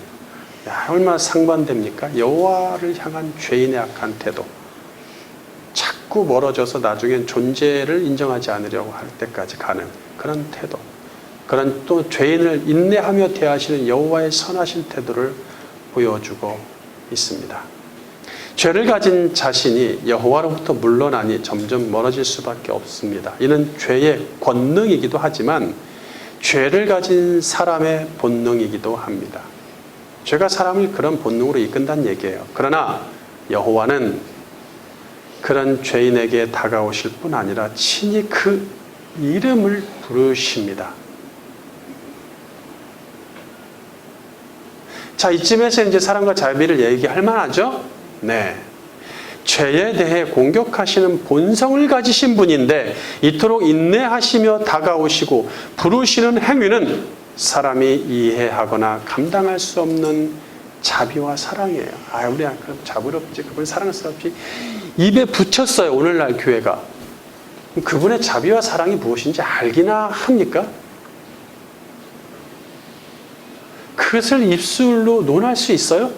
얼마나 상반됩니까? 여호와를 향한 죄인의 악한 태도, 자꾸 멀어져서 나중엔 존재를 인정하지 않으려고 할 때까지 가는 그런 태도, 그런 또 죄인을 인내하며 대하시는 여호와의 선하신 태도를 보여주고 있습니다. 죄를 가진 자신이 여호와로부터 물러나니 점점 멀어질 수밖에 없습니다. 이는 죄의 권능이기도 하지만 죄를 가진 사람의 본능이기도 합니다. 죄가 사람을 그런 본능으로 이끈다는 얘기예요. 그러나 여호와는 그런 죄인에게 다가오실 뿐 아니라 친히 그 이름을 부르십니다. 자, 이쯤에서 이제 사랑과 자비를 얘기할 만하죠? 네. 죄에 대해 공격하시는 본성을 가지신 분인데 이토록 인내하시며 다가오시고 부르시는 행위는 사람이 이해하거나 감당할 수 없는 자비와 사랑이에요. 우리 그럼 자비롭지, 그분 사랑스럽지, 입에 붙였어요. 오늘날 교회가. 그분의 자비와 사랑이 무엇인지 알기나 합니까? 그것을 입술로 논할 수 있어요?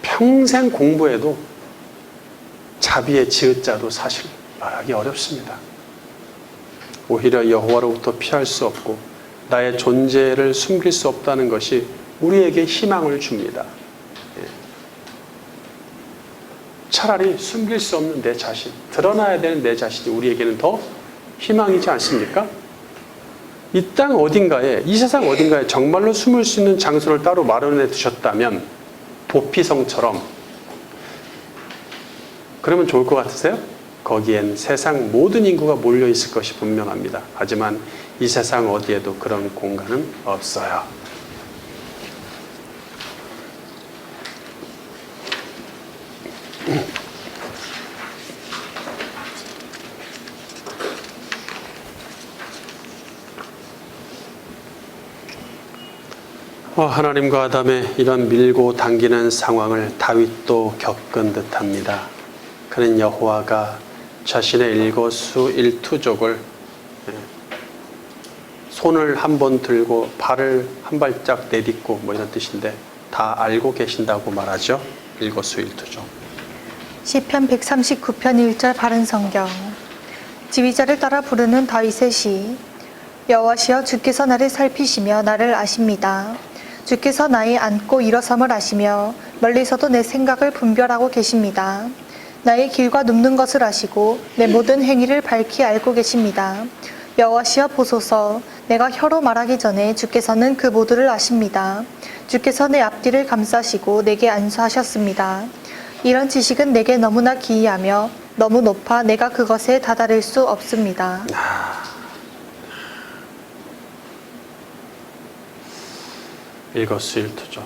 평생 공부해도 자비의 지읒자도 사실 말하기 어렵습니다. 오히려 여호와로부터 피할 수 없고 나의 존재를 숨길 수 없다는 것이 우리에게 희망을 줍니다. 차라리 숨길 수 없는 내 자신, 드러나야 되는 내 자신이 우리에게는 더 희망이지 않습니까? 이 땅 어딘가에, 이 세상 어딘가에 정말로 숨을 수 있는 장소를 따로 마련해 두셨다면 도피성처럼, 그러면 좋을 것 같으세요? 거기엔 세상 모든 인구가 몰려 있을 것이 분명합니다. 하지만 이 세상 어디에도 그런 공간은 없어요. 하나님과 아담의 이런 밀고 당기는 상황을 다윗도 겪은 듯합니다. 그는 여호와가 자신의 일거수일투족을, 손을 한 번 들고 발을 한 발짝 내딛고 이런 뜻인데 다 알고 계신다고 말하죠. 일거수일투족. 시편 139편 1절 바른 성경. 지휘자를 따라 부르는 다윗의 시. 여호와시여, 주께서 나를 살피시며 나를 아십니다. 주께서 나의 앉고 일어섬을 아시며 멀리서도 내 생각을 분별하고 계십니다. 나의 길과 눕는 것을 아시고 내 모든 행위를 밝히 알고 계십니다. 여호와시여, 보소서. 내가 혀로 말하기 전에 주께서는 그 모두를 아십니다. 주께서 내 앞뒤를 감싸시고 내게 안수하셨습니다. 이런 지식은 내게 너무나 기이하며 너무 높아 내가 그것에 다다를 수 없습니다. 일거수일투족.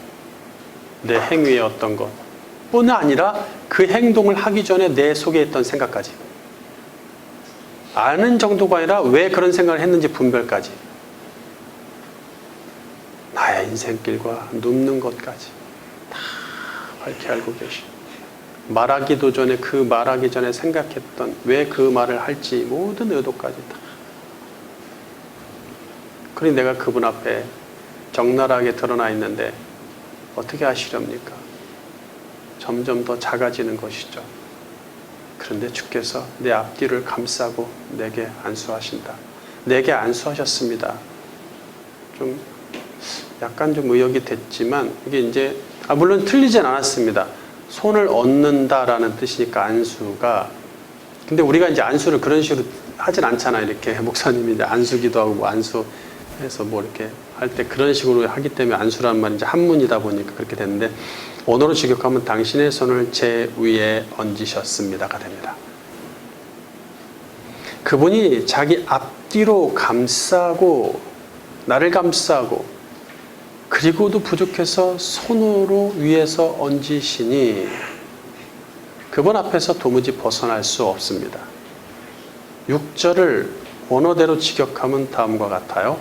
내 행위의 어떤 것 뿐 아니라 그 행동을 하기 전에 내 속에 있던 생각까지, 아는 정도가 아니라 왜 그런 생각을 했는지 분별까지, 나의 인생길과 눕는 것까지 다 밝히 알고 계시고, 말하기도 전에 그 말하기 전에 생각했던 왜 그 말을 할지 모든 의도까지 다. 그러니 내가 그분 앞에 적나라하게 드러나 있는데 어떻게 하시렵니까? 점점 더 작아지는 것이죠. 그런데 주께서 내 앞뒤를 감싸고 내게 안수하신다. 내게 안수하셨습니다. 좀 약간 좀 의역이 됐지만 이게 이제 물론 틀리진 않았습니다. 손을 얹는다라는 뜻이니까 안수가. 근데 우리가 이제 안수를 그런 식으로 하진 않잖아요. 이렇게 목사님이 이제 안수기도 하고 뭐 안수해서 뭐 이렇게 할 때 그런 식으로 하기 때문에 안수라는 말이 이제 한문이다 보니까 그렇게 됐는데, 원어로 직역하면 당신의 손을 제 위에 얹으셨습니다가 됩니다. 그분이 자기 앞뒤로 감싸고 나를 감싸고 그리고도 부족해서 손으로 위에서 얹으시니 그분 앞에서 도무지 벗어날 수 없습니다. 6절을 원어대로 직역하면 다음과 같아요.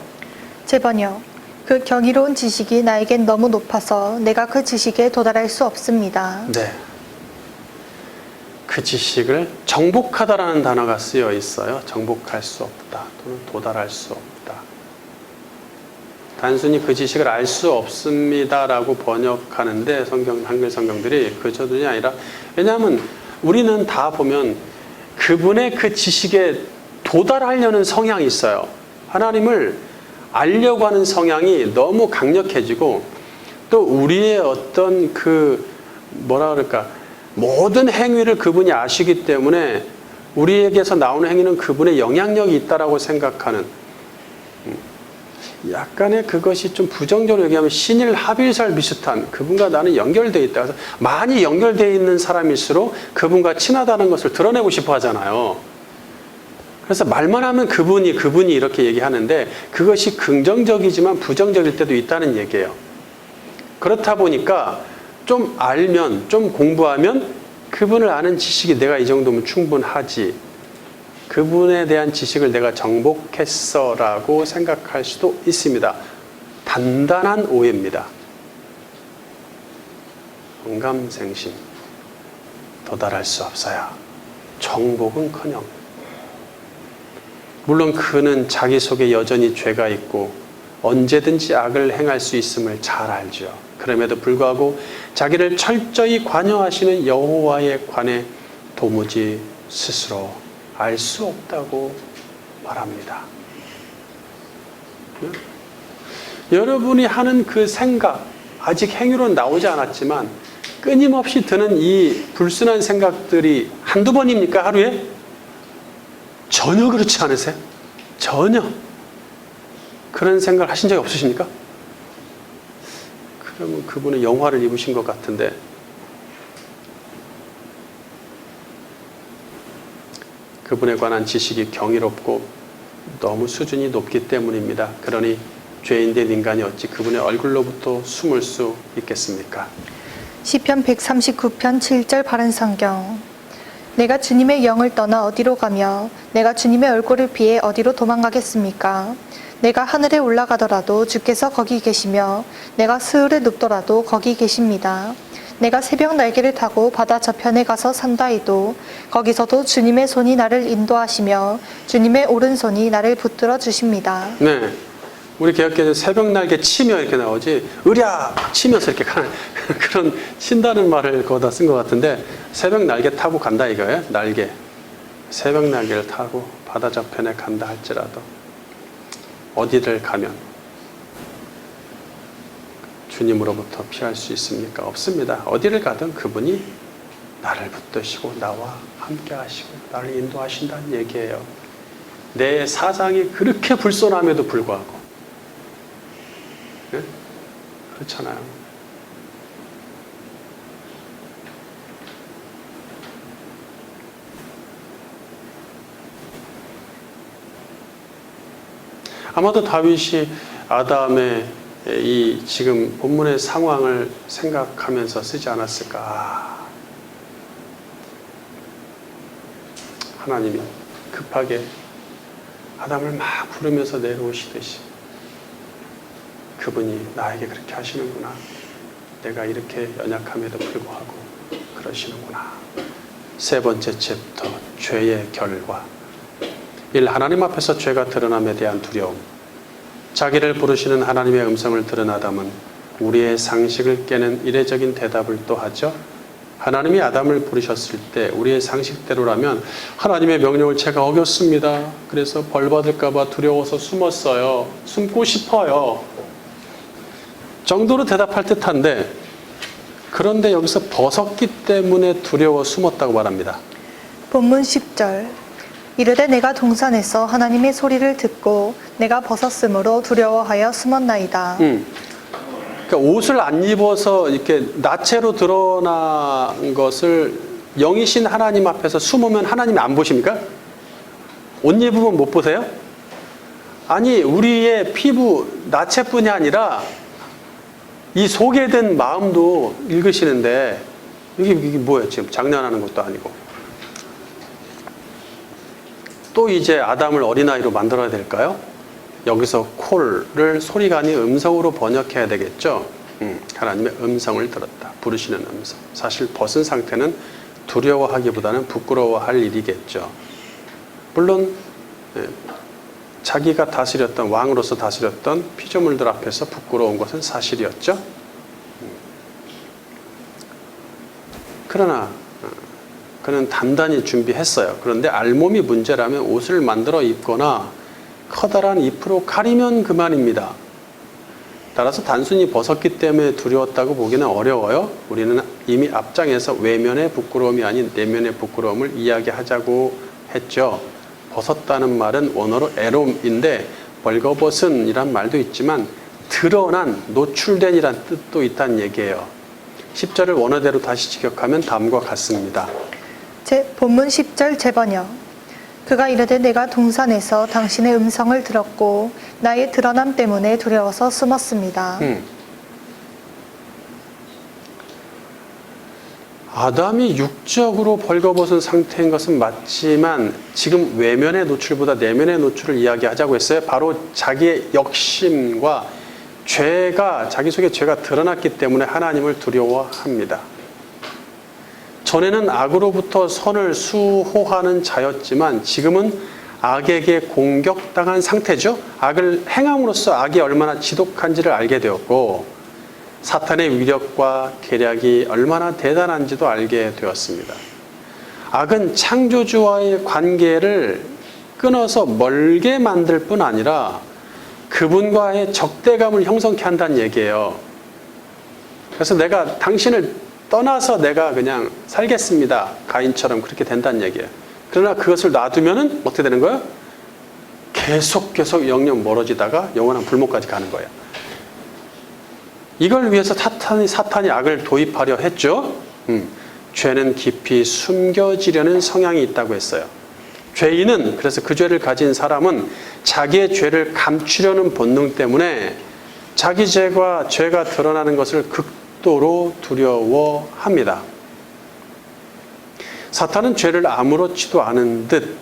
제번여, 그 경이로운 지식이 나에겐 너무 높아서 내가 그 지식에 도달할 수 없습니다. 네. 그 지식을 정복하다라는 단어가 쓰여 있어요. 정복할 수 없다 또는 도달할 수 없다. 단순히 그 지식을 알 수 없습니다라고 번역하는데 한글 성경들이 그 저들이 아니라, 왜냐하면 우리는 다 보면 그분의 그 지식에 도달하려는 성향이 있어요. 하나님을 알려고 하는 성향이 너무 강력해지고, 또 우리의 어떤 그 뭐라 그럴까, 모든 행위를 그분이 아시기 때문에 우리에게서 나오는 행위는 그분의 영향력이 있다라고 생각하는, 약간의 그것이 좀 부정적으로 얘기하면 신일 합일설 비슷한, 그분과 나는 연결되어 있다. 그래서 많이 연결되어 있는 사람일수록 그분과 친하다는 것을 드러내고 싶어 하잖아요. 그래서 말만 하면 그분이 이렇게 얘기하는데 그것이 긍정적이지만 부정적일 때도 있다는 얘기예요. 그렇다 보니까 좀 알면, 좀 공부하면 그분을 아는 지식이 내가 이 정도면 충분하지, 그분에 대한 지식을 내가 정복했어라고 생각할 수도 있습니다. 단단한 오해입니다. 영감생심, 도달할 수 없어야 정복은커녕. 물론 그는 자기 속에 여전히 죄가 있고 언제든지 악을 행할 수 있음을 잘 알죠. 그럼에도 불구하고 자기를 철저히 관여하시는 여호와에 관해 도무지 스스로 알 수 없다고 말합니다. 여러분이 하는 그 생각, 아직 행위로는 나오지 않았지만 끊임없이 드는 이 불순한 생각들이 한두 번입니까, 하루에? 전혀 그렇지 않으세요? 전혀. 그런 생각을 하신 적이 없으십니까? 그러면 그분은 영화를 입으신 것 같은데, 그분에 관한 지식이 경이롭고 너무 수준이 높기 때문입니다. 그러니 죄인된 인간이 어찌 그분의 얼굴로부터 숨을 수 있겠습니까? 시편 139편 7절 바른 성경. 내가 주님의 영을 떠나 어디로 가며 내가 주님의 얼굴을 피해 어디로 도망가겠습니까? 내가 하늘에 올라가더라도 주께서 거기 계시며 내가 스을에 눕더라도 거기 계십니다. 내가 새벽 날개를 타고 바다 저편에 가서 산다이도 거기서도 주님의 손이 나를 인도하시며 주님의 오른손이 나를 붙들어 주십니다. 네, 우리 개혁교회는 새벽 날개 치며 이렇게 나오지, 으랴 치면서 이렇게 가는 그런 친다는 말을 거기다 쓴 것 같은데, 새벽 날개 타고 간다 이거예요. 날개, 새벽 날개를 타고 바다 저편에 간다 할지라도 어디를 가면 주님으로부터 피할 수 있습니까? 없습니다. 어디를 가든 그분이 나를 붙드시고 나와 함께 하시고 나를 인도하신다는 얘기예요. 내 사상이 그렇게 불손함에도 불구하고. 네? 그렇잖아요. 아마도 다윗이 아담의 이 지금 본문의 상황을 생각하면서 쓰지 않았을까. 하나님이 급하게 아담을 막 부르면서 내려오시듯이 그분이 나에게 그렇게 하시는구나. 내가 이렇게 연약함에도 불구하고 그러시는구나. 세 번째 챕터, 죄의 결과. 1. 하나님 앞에서 죄가 드러남에 대한 두려움. 자기를 부르시는 하나님의 음성을 들은 아담은 우리의 상식을 깨는 이례적인 대답을 또 하죠. 하나님이 아담을 부르셨을 때 우리의 상식대로라면 하나님의 명령을 제가 어겼습니다. 그래서 벌 받을까 봐 두려워서 숨었어요. 숨고 싶어요. 정도로 대답할 듯한데, 그런데 여기서 벗었기 때문에 두려워 숨었다고 말합니다. 본문 10절. 이르되 내가 동산에서 하나님의 소리를 듣고 내가 벗었으므로 두려워하여 숨었나이다. 그러니까 옷을 안 입어서 이렇게 나체로 드러난 것을 영이신 하나님 앞에서 숨으면 하나님이 안 보십니까? 옷 입으면 못 보세요? 아니, 우리의 피부 나체뿐이 아니라 이 속에 든 마음도 읽으시는데 이게 뭐예요? 지금 장난하는 것도 아니고. 또 이제 아담을 어린아이로 만들어야 될까요? 여기서 콜을 소리가 아닌 음성으로 번역해야 되겠죠. 하나님의 음성을 들었다. 부르시는 음성. 사실 벗은 상태는 두려워하기보다는 부끄러워할 일이겠죠. 물론 자기가 다스렸던, 왕으로서 다스렸던 피조물들 앞에서 부끄러운 것은 사실이었죠. 그러나 그는 단단히 준비했어요. 그런데 알몸이 문제라면 옷을 만들어 입거나 커다란 잎으로 가리면 그만입니다. 따라서 단순히 벗었기 때문에 두려웠다고 보기는 어려워요. 우리는 이미 앞장에서 외면의 부끄러움이 아닌 내면의 부끄러움을 이야기하자고 했죠. 벗었다는 말은 원어로 에롬인데 벌거벗은 이란 말도 있지만 드러난, 노출된 이란 뜻도 있다는 얘기예요. 10절을 원어대로 다시 직역하면 다음과 같습니다. 본문 10절 재번역. 그가 이르되 내가 동산에서 당신의 음성을 들었고 나의 드러남 때문에 두려워서 숨었습니다. 아담이 육적으로 벌거벗은 상태인 것은 맞지만 지금 외면의 노출보다 내면의 노출을 이야기하자고 했어요. 바로 자기의 욕심과 죄가, 자기 속에 죄가 드러났기 때문에 하나님을 두려워합니다. 전에는 악으로부터 선을 수호하는 자였지만 지금은 악에게 공격당한 상태죠. 악을 행함으로써 악이 얼마나 지독한지를 알게 되었고 사탄의 위력과 계략이 얼마나 대단한지도 알게 되었습니다. 악은 창조주와의 관계를 끊어서 멀게 만들 뿐 아니라 그분과의 적대감을 형성케 한다는 얘기예요. 그래서 내가 당신을 떠나서 내가 그냥 살겠습니다. 가인처럼 그렇게 된다는 얘기예요. 그러나 그것을 놔두면은 어떻게 되는 거예요? 계속 영영 멀어지다가 영원한 불못까지 가는 거예요. 이걸 위해서 사탄이 악을 도입하려 했죠. 죄는 깊이 숨겨지려는 성향이 있다고 했어요. 죄인은, 그래서 그 죄를 가진 사람은 자기의 죄를 감추려는 본능 때문에 자기 죄가 드러나는 것을 극도로 두려워합니다. 사탄은 죄를 아무렇지도 않은 듯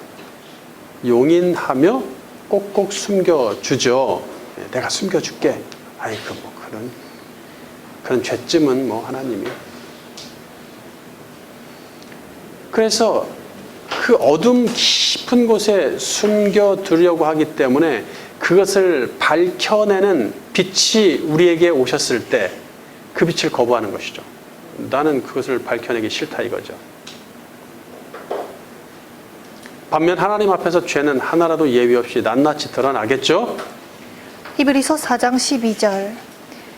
용인하며 꼭꼭 숨겨주죠. 내가 숨겨줄게. 아이고, 뭐 그런 죄쯤은 뭐 하나님이. 그래서 그 어둠 깊은 곳에 숨겨두려고 하기 때문에 그것을 밝혀내는 빛이 우리에게 오셨을 때 그 빛을 거부하는 것이죠. 나는 그것을 밝혀내기 싫다 이거죠. 반면 하나님 앞에서 죄는 하나라도 예외 없이 낱낱이 드러나겠죠. 히브리서 4장 12절.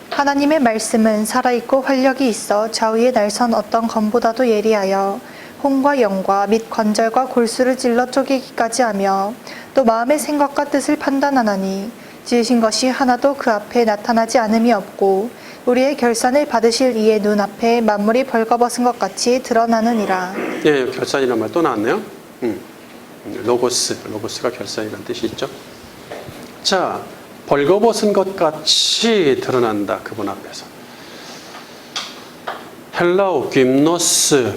하나님의 말씀은 살아있고 활력이 있어 좌우에 날선 어떤 검보다도 예리하여 혼과 영과 및 관절과 골수를 찔러 쪼개기까지 하며 또 마음의 생각과 뜻을 판단하나니 지으신 것이 하나도 그 앞에 나타나지 않음이 없고 우리의 결산을 받으실 이의 눈앞에 만물이 벌거벗은 것 같이 드러나느니라. 예, 결산이라는 말 또 나왔네요. 로고스가 결산이라는 뜻이 있죠. 자, 벌거벗은 것 같이 드러난다. 그분 앞에서. 헬라어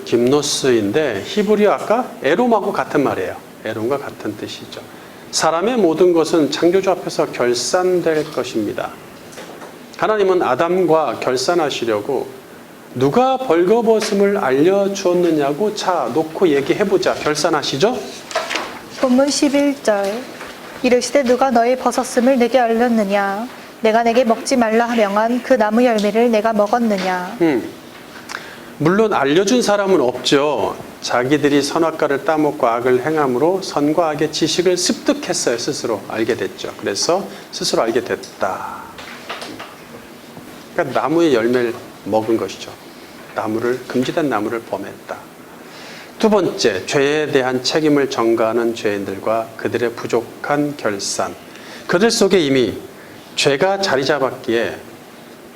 김노스인데 히브리어 아까 에롬하고 같은 말이에요. 에롬과 같은 뜻이죠. 사람의 모든 것은 창조주 앞에서 결산될 것입니다. 하나님은 아담과 결산하시려고 누가 벌거벗음을 알려주었느냐고 자 놓고 얘기해보자. 결산하시죠? 본문 11절. 이르시되 누가 너의 벗었음을 내게 알렸느냐 내가 내게 먹지 말라 하명한 그 나무 열매를 내가 먹었느냐. 물론 알려준 사람은 없죠. 자기들이 선악과를 따먹고 악을 행함으로 선과 악의 지식을 습득했어요. 스스로 알게 됐죠. 그래서 스스로 알게 됐다. 그러니까 나무의 열매를 먹은 것이죠. 금지된 나무를 범했다. 두 번째, 죄에 대한 책임을 전가하는 죄인들과 그들의 부족한 결산. 그들 속에 이미 죄가 자리 잡았기에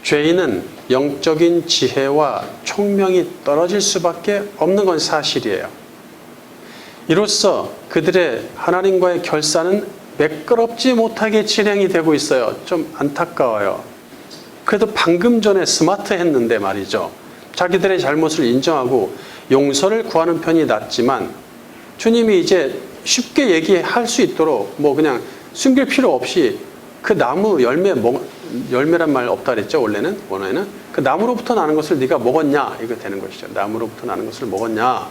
죄인은 영적인 지혜와 총명이 떨어질 수밖에 없는 건 사실이에요. 이로써 그들의 하나님과의 결산은 매끄럽지 못하게 진행이 되고 있어요. 좀 안타까워요. 그래도 방금 전에 스마트했는데 말이죠. 자기들의 잘못을 인정하고 용서를 구하는 편이 낫지만 주님이 이제 쉽게 얘기할 수 있도록 뭐 그냥 숨길 필요 없이 그 나무 열매란 말 없다 그랬죠. 원래는 그 나무로부터 나는 것을 네가 먹었냐 이거 되는 것이죠. 나무로부터 나는 것을 먹었냐.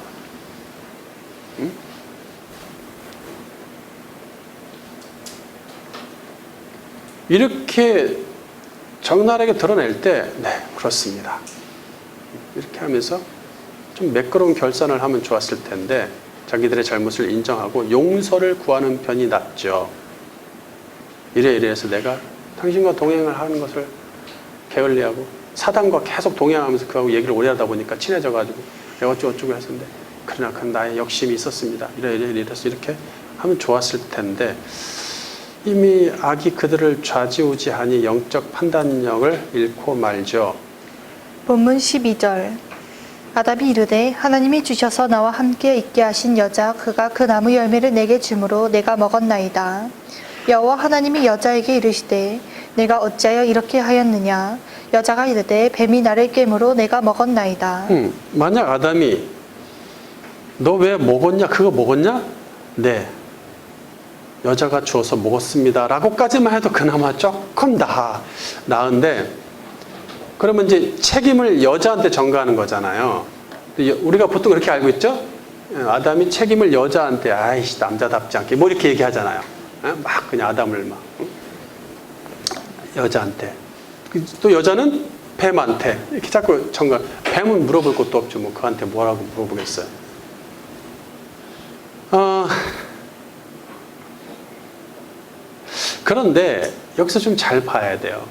응? 이렇게 적나라하게 드러낼 때 네, 그렇습니다. 이렇게 하면서 좀 매끄러운 결산을 하면 좋았을 텐데 자기들의 잘못을 인정하고 용서를 구하는 편이 낫죠. 이래서 내가 당신과 동행을 하는 것을 게을리하고 사단과 계속 동행하면서 그하고 얘기를 오래 하다 보니까 친해져가지고 내가 어쩌고 했었는데 그러나 그 나의 욕심이 있었습니다. 이래서 이렇게 하면 좋았을 텐데 이미 악이 그들을 좌지우지하니 영적 판단력을 잃고 말죠. 본문 12절. 아담이 이르되 하나님이 주셔서 나와 함께 있게 하신 여자 그가 그 나무 열매를 내게 주므로 내가 먹었나이다. 여호와 하나님이 여자에게 이르시되 내가 어찌하여 이렇게 하였느냐. 여자가 이르되 뱀이 나를 깨므로 내가 먹었나이다. 만약 아담이 너 왜 먹었냐? 그거 먹었냐? 네. 여자가 주어서 먹었습니다. 라고까지만 해도 그나마 조금 나은데 그러면 이제 책임을 여자한테 전가하는 거잖아요. 우리가 보통 그렇게 알고 있죠? 아담이 책임을 여자한테 아이씨 남자답지 않게 뭐 이렇게 얘기하잖아요. 막 그냥 아담을 막 여자한테 또 여자는 뱀한테 이렇게 자꾸 전가. 뱀은 물어볼 것도 없죠. 뭐 그한테 뭐라고 물어보겠어요. 그런데 여기서 좀 잘 봐야 돼요.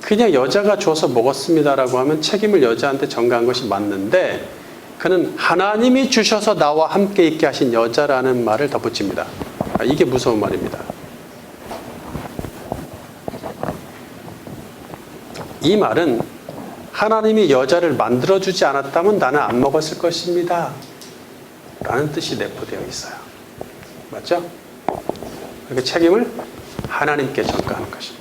그냥 여자가 줘서 먹었습니다라고 하면 책임을 여자한테 전가한 것이 맞는데 그는 하나님이 주셔서 나와 함께 있게 하신 여자라는 말을 덧붙입니다. 이게 무서운 말입니다. 이 말은 하나님이 여자를 만들어주지 않았다면 나는 안 먹었을 것입니다. 라는 뜻이 내포되어 있어요. 맞죠? 그러니까 책임을 하나님께 전가하는 것입니다.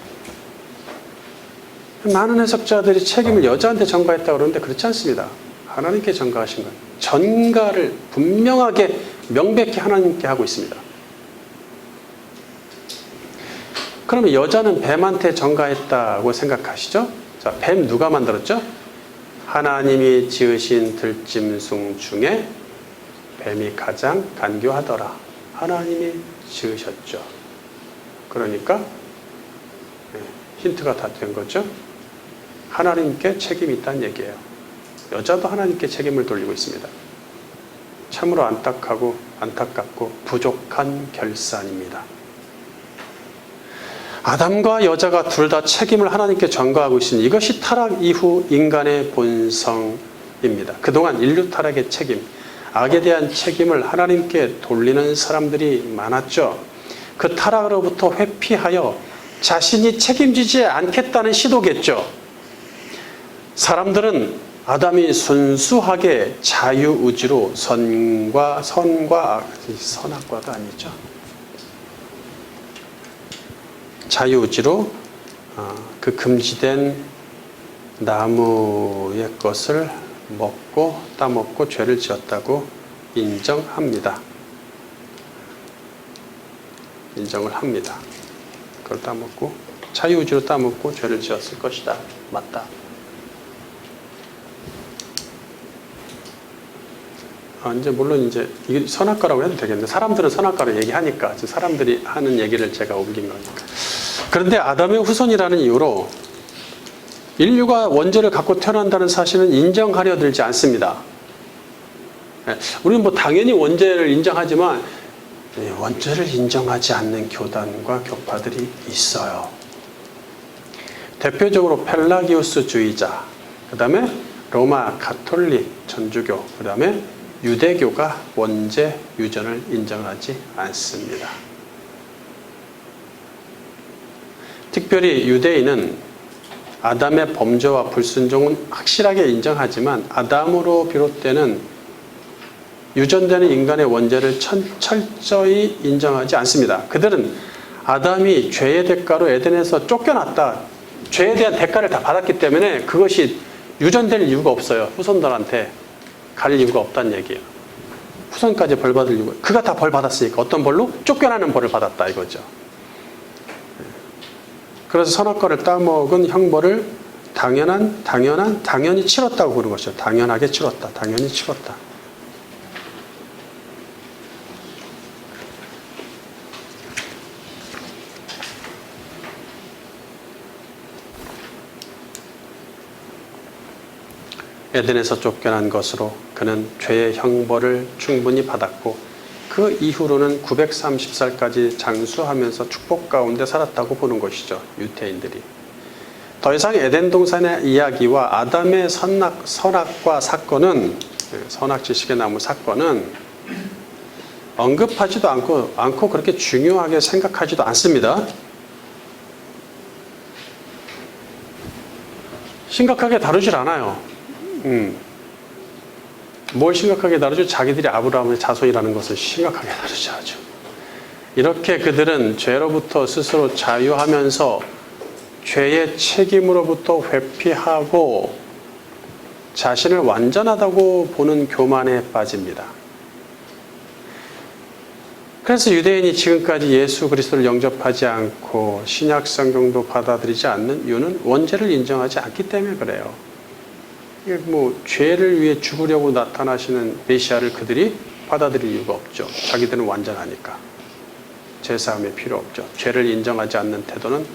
많은 해석자들이 책임을 여자한테 전가했다고 그러는데 그렇지 않습니다. 하나님께 전가하신 것. 전가를 분명하게 명백히 하나님께 하고 있습니다. 그러면 여자는 뱀한테 전가했다고 생각하시죠? 자, 뱀 누가 만들었죠? 하나님이 지으신 들짐승 중에 뱀이 가장 간교하더라. 하나님이 지으셨죠. 그러니까 힌트가 다 된 거죠. 하나님께 책임이 있다는 얘기예요. 여자도 하나님께 책임을 돌리고 있습니다. 참으로 안타깝고 부족한 결산입니다. 아담과 여자가 둘 다 책임을 하나님께 전가하고 있으니 이것이 타락 이후 인간의 본성입니다. 그동안 인류 타락의 책임, 악에 대한 책임을 하나님께 돌리는 사람들이 많았죠. 그 타락으로부터 회피하여 자신이 책임지지 않겠다는 시도겠죠. 사람들은 아담이 순수하게 자유의지로 선악과도 아니죠. 자유의지로 그 금지된 나무의 것을 따먹고 죄를 지었다고 인정합니다. 인정을 합니다. 그걸 따먹고 자유의지로 따먹고 죄를 지었을 것이다. 맞다. 이제 물론 이제 이게 선악과라고 해도 되겠는데 사람들은 선악과로 얘기하니까 사람들이 하는 얘기를 제가 옮긴 거니까. 그런데 아담의 후손이라는 이유로 인류가 원죄를 갖고 태어난다는 사실은 인정하려 들지 않습니다. 우리는 뭐 당연히 원죄를 인정하지만 원죄를 인정하지 않는 교단과 교파들이 있어요. 대표적으로 펠라기우스주의자, 그 다음에 로마 가톨릭 천주교, 그 다음에 유대교가 원죄 유전을 인정하지 않습니다. 특별히 유대인은 아담의 범죄와 불순종은 확실하게 인정하지만 아담으로 비롯되는 유전되는 인간의 원죄를 철저히 인정하지 않습니다. 그들은 아담이 죄의 대가로 에덴에서 쫓겨났다. 죄에 대한 대가를 다 받았기 때문에 그것이 유전될 이유가 없어요. 후손들한테 갈 이유가 없다는 얘기예요. 후손까지 벌 받을 이유가, 그가 다 벌 받았으니까 어떤 벌로? 쫓겨나는 벌을 받았다 이거죠. 그래서 선악과를 따먹은 형벌을 당연히 치렀다고 그러는 것이죠. 당연하게 치렀다. 당연히 치렀다. 에덴에서 쫓겨난 것으로 그는 죄의 형벌을 충분히 받았고 그 이후로는 930살까지 장수하면서 축복 가운데 살았다고 보는 것이죠. 유태인들이. 더 이상 에덴 동산의 이야기와 아담의 선악과 사건은, 선악 지식의 나무 사건은 언급하지도 않고 그렇게 중요하게 생각하지도 않습니다. 심각하게 다루질 않아요. 뭘 심각하게 다루죠? 자기들이 아브라함의 자손이라는 것을 심각하게 다루지 않죠. 이렇게 그들은 죄로부터 스스로 자유하면서 죄의 책임으로부터 회피하고 자신을 완전하다고 보는 교만에 빠집니다. 그래서 유대인이 지금까지 예수 그리스도를 영접하지 않고 신약 성경도 받아들이지 않는 이유는 원죄를 인정하지 않기 때문에 그래요. 뭐 죄를 위해 죽으려고 나타나시는 메시아를 그들이 받아들일 이유가 없죠. 자기들은 완전하니까. 제사함이 필요 없죠. 죄를 인정하지 않는 태도는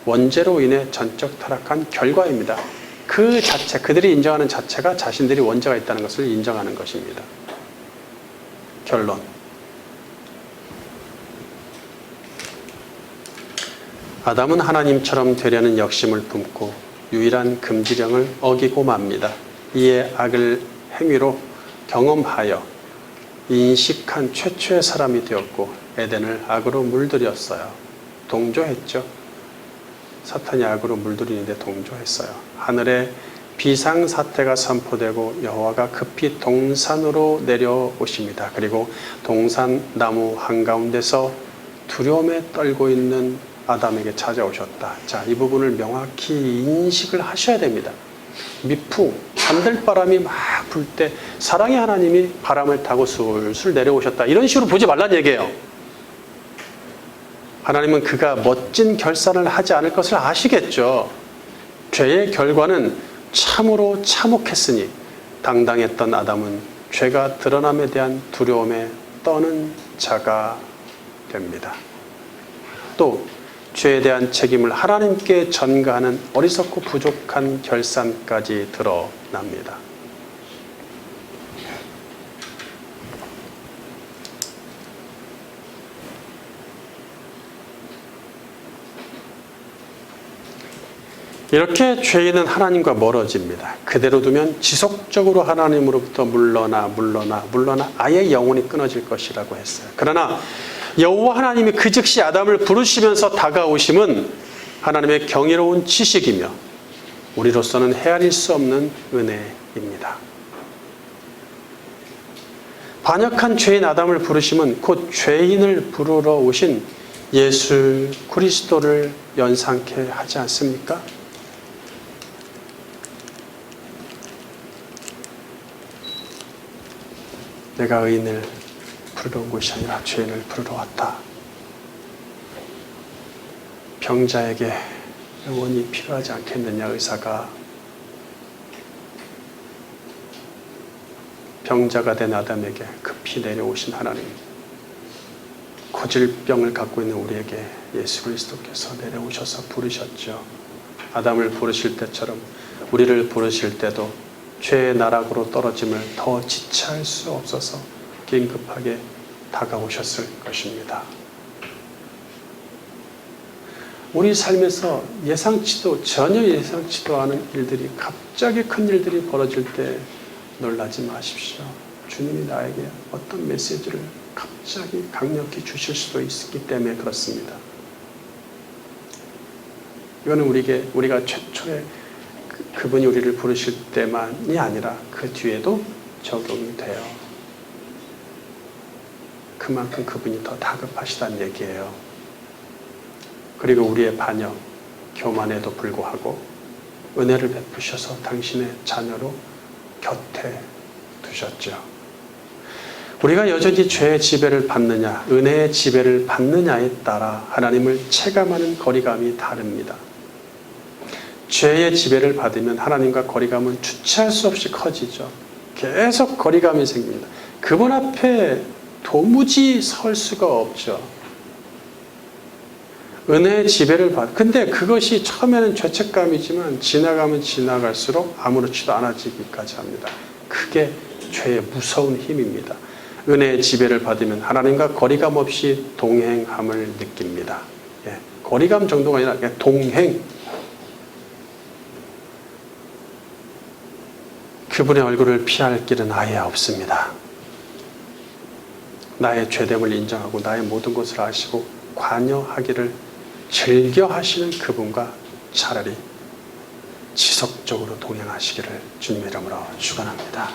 원죄로 인해 전적 타락한 결과입니다. 그 자체, 그들이 인정하는 자체가 자신들이 원죄가 있다는 것을 인정하는 것입니다. 결론. 아담은 하나님처럼 되려는 욕심을 품고 유일한 금지령을 어기고 맙니다. 이에 악을 행위로 경험하여 인식한 최초의 사람이 되었고 에덴을 악으로 물들였어요. 동조했죠. 사탄이 악으로 물들이는데 동조했어요. 하늘에 비상사태가 선포되고 여호와가 급히 동산으로 내려오십니다. 그리고 동산 나무 한가운데서 두려움에 떨고 있는 아담에게 찾아오셨다. 자, 이 부분을 명확히 인식을 하셔야 됩니다. 미풍, 산들바람이 막 불 때 사랑의 하나님이 바람을 타고 술술 내려오셨다. 이런 식으로 보지 말란 얘기예요. 하나님은 그가 멋진 결산을 하지 않을 것을 아시겠죠. 죄의 결과는 참으로 참혹했으니 당당했던 아담은 죄가 드러남에 대한 두려움에 떠는 자가 됩니다. 또 죄에 대한 책임을 하나님께 전가하는 어리석고 부족한 결산까지 드러납니다. 이렇게 죄인은 하나님과 멀어집니다. 그대로 두면 지속적으로 하나님으로부터 물러나 아예 영혼이 끊어질 것이라고 했어요. 그러나 여호와 하나님이 그 즉시 아담을 부르시면서 다가오심은 하나님의 경이로운 지식이며 우리로서는 헤아릴 수 없는 은혜입니다. 반역한 죄인 아담을 부르심은 곧 죄인을 부르러 오신 예수 그리스도를 연상케 하지 않습니까? 내가 의인을 부르러 온 것이 아니라 죄인을 부르러 왔다. 병자에게 의원이 필요하지 않겠느냐, 의사가. 병자가 된 아담에게 급히 내려오신 하나님. 고질병을 갖고 있는 우리에게 예수 그리스도께서 내려오셔서 부르셨죠. 아담을 부르실 때처럼 우리를 부르실 때도 죄의 나락으로 떨어짐을 더 지체할 수 없어서 긴급하게 다가오셨을 것입니다. 우리 삶에서 전혀 예상치도 않은 일들이, 갑자기 큰 일들이 벌어질 때 놀라지 마십시오. 주님이 나에게 어떤 메시지를 갑자기 강력히 주실 수도 있기 때문에 그렇습니다. 이거는 우리가 최초에 그분이 우리를 부르실 때만이 아니라 그 뒤에도 적용이 돼요. 그만큼 그분이 더 다급하시다는 얘기예요. 그리고 우리의 반역, 교만에도 불구하고 은혜를 베푸셔서 당신의 자녀로 곁에 두셨죠. 우리가 여전히 죄의 지배를 받느냐, 은혜의 지배를 받느냐에 따라 하나님을 체감하는 거리감이 다릅니다. 죄의 지배를 받으면 하나님과 거리감은 주체할 수 없이 커지죠. 계속 거리감이 생깁니다. 그분 앞에 도무지 설 수가 없죠. 은혜의 지배를 근데 그것이 처음에는 죄책감이지만 지나가면 지나갈수록 아무렇지도 않아지기까지 합니다. 그게 죄의 무서운 힘입니다. 은혜의 지배를 받으면 하나님과 거리감 없이 동행함을 느낍니다. 거리감 정도가 아니라 그냥 동행. 그분의 얼굴을 피할 길은 아예 없습니다. 나의 죄됨을 인정하고 나의 모든 것을 아시고 관여하기를 즐겨 하시는 그분과 차라리 지속적으로 동행하시기를 주님의 이름으로 축원합니다.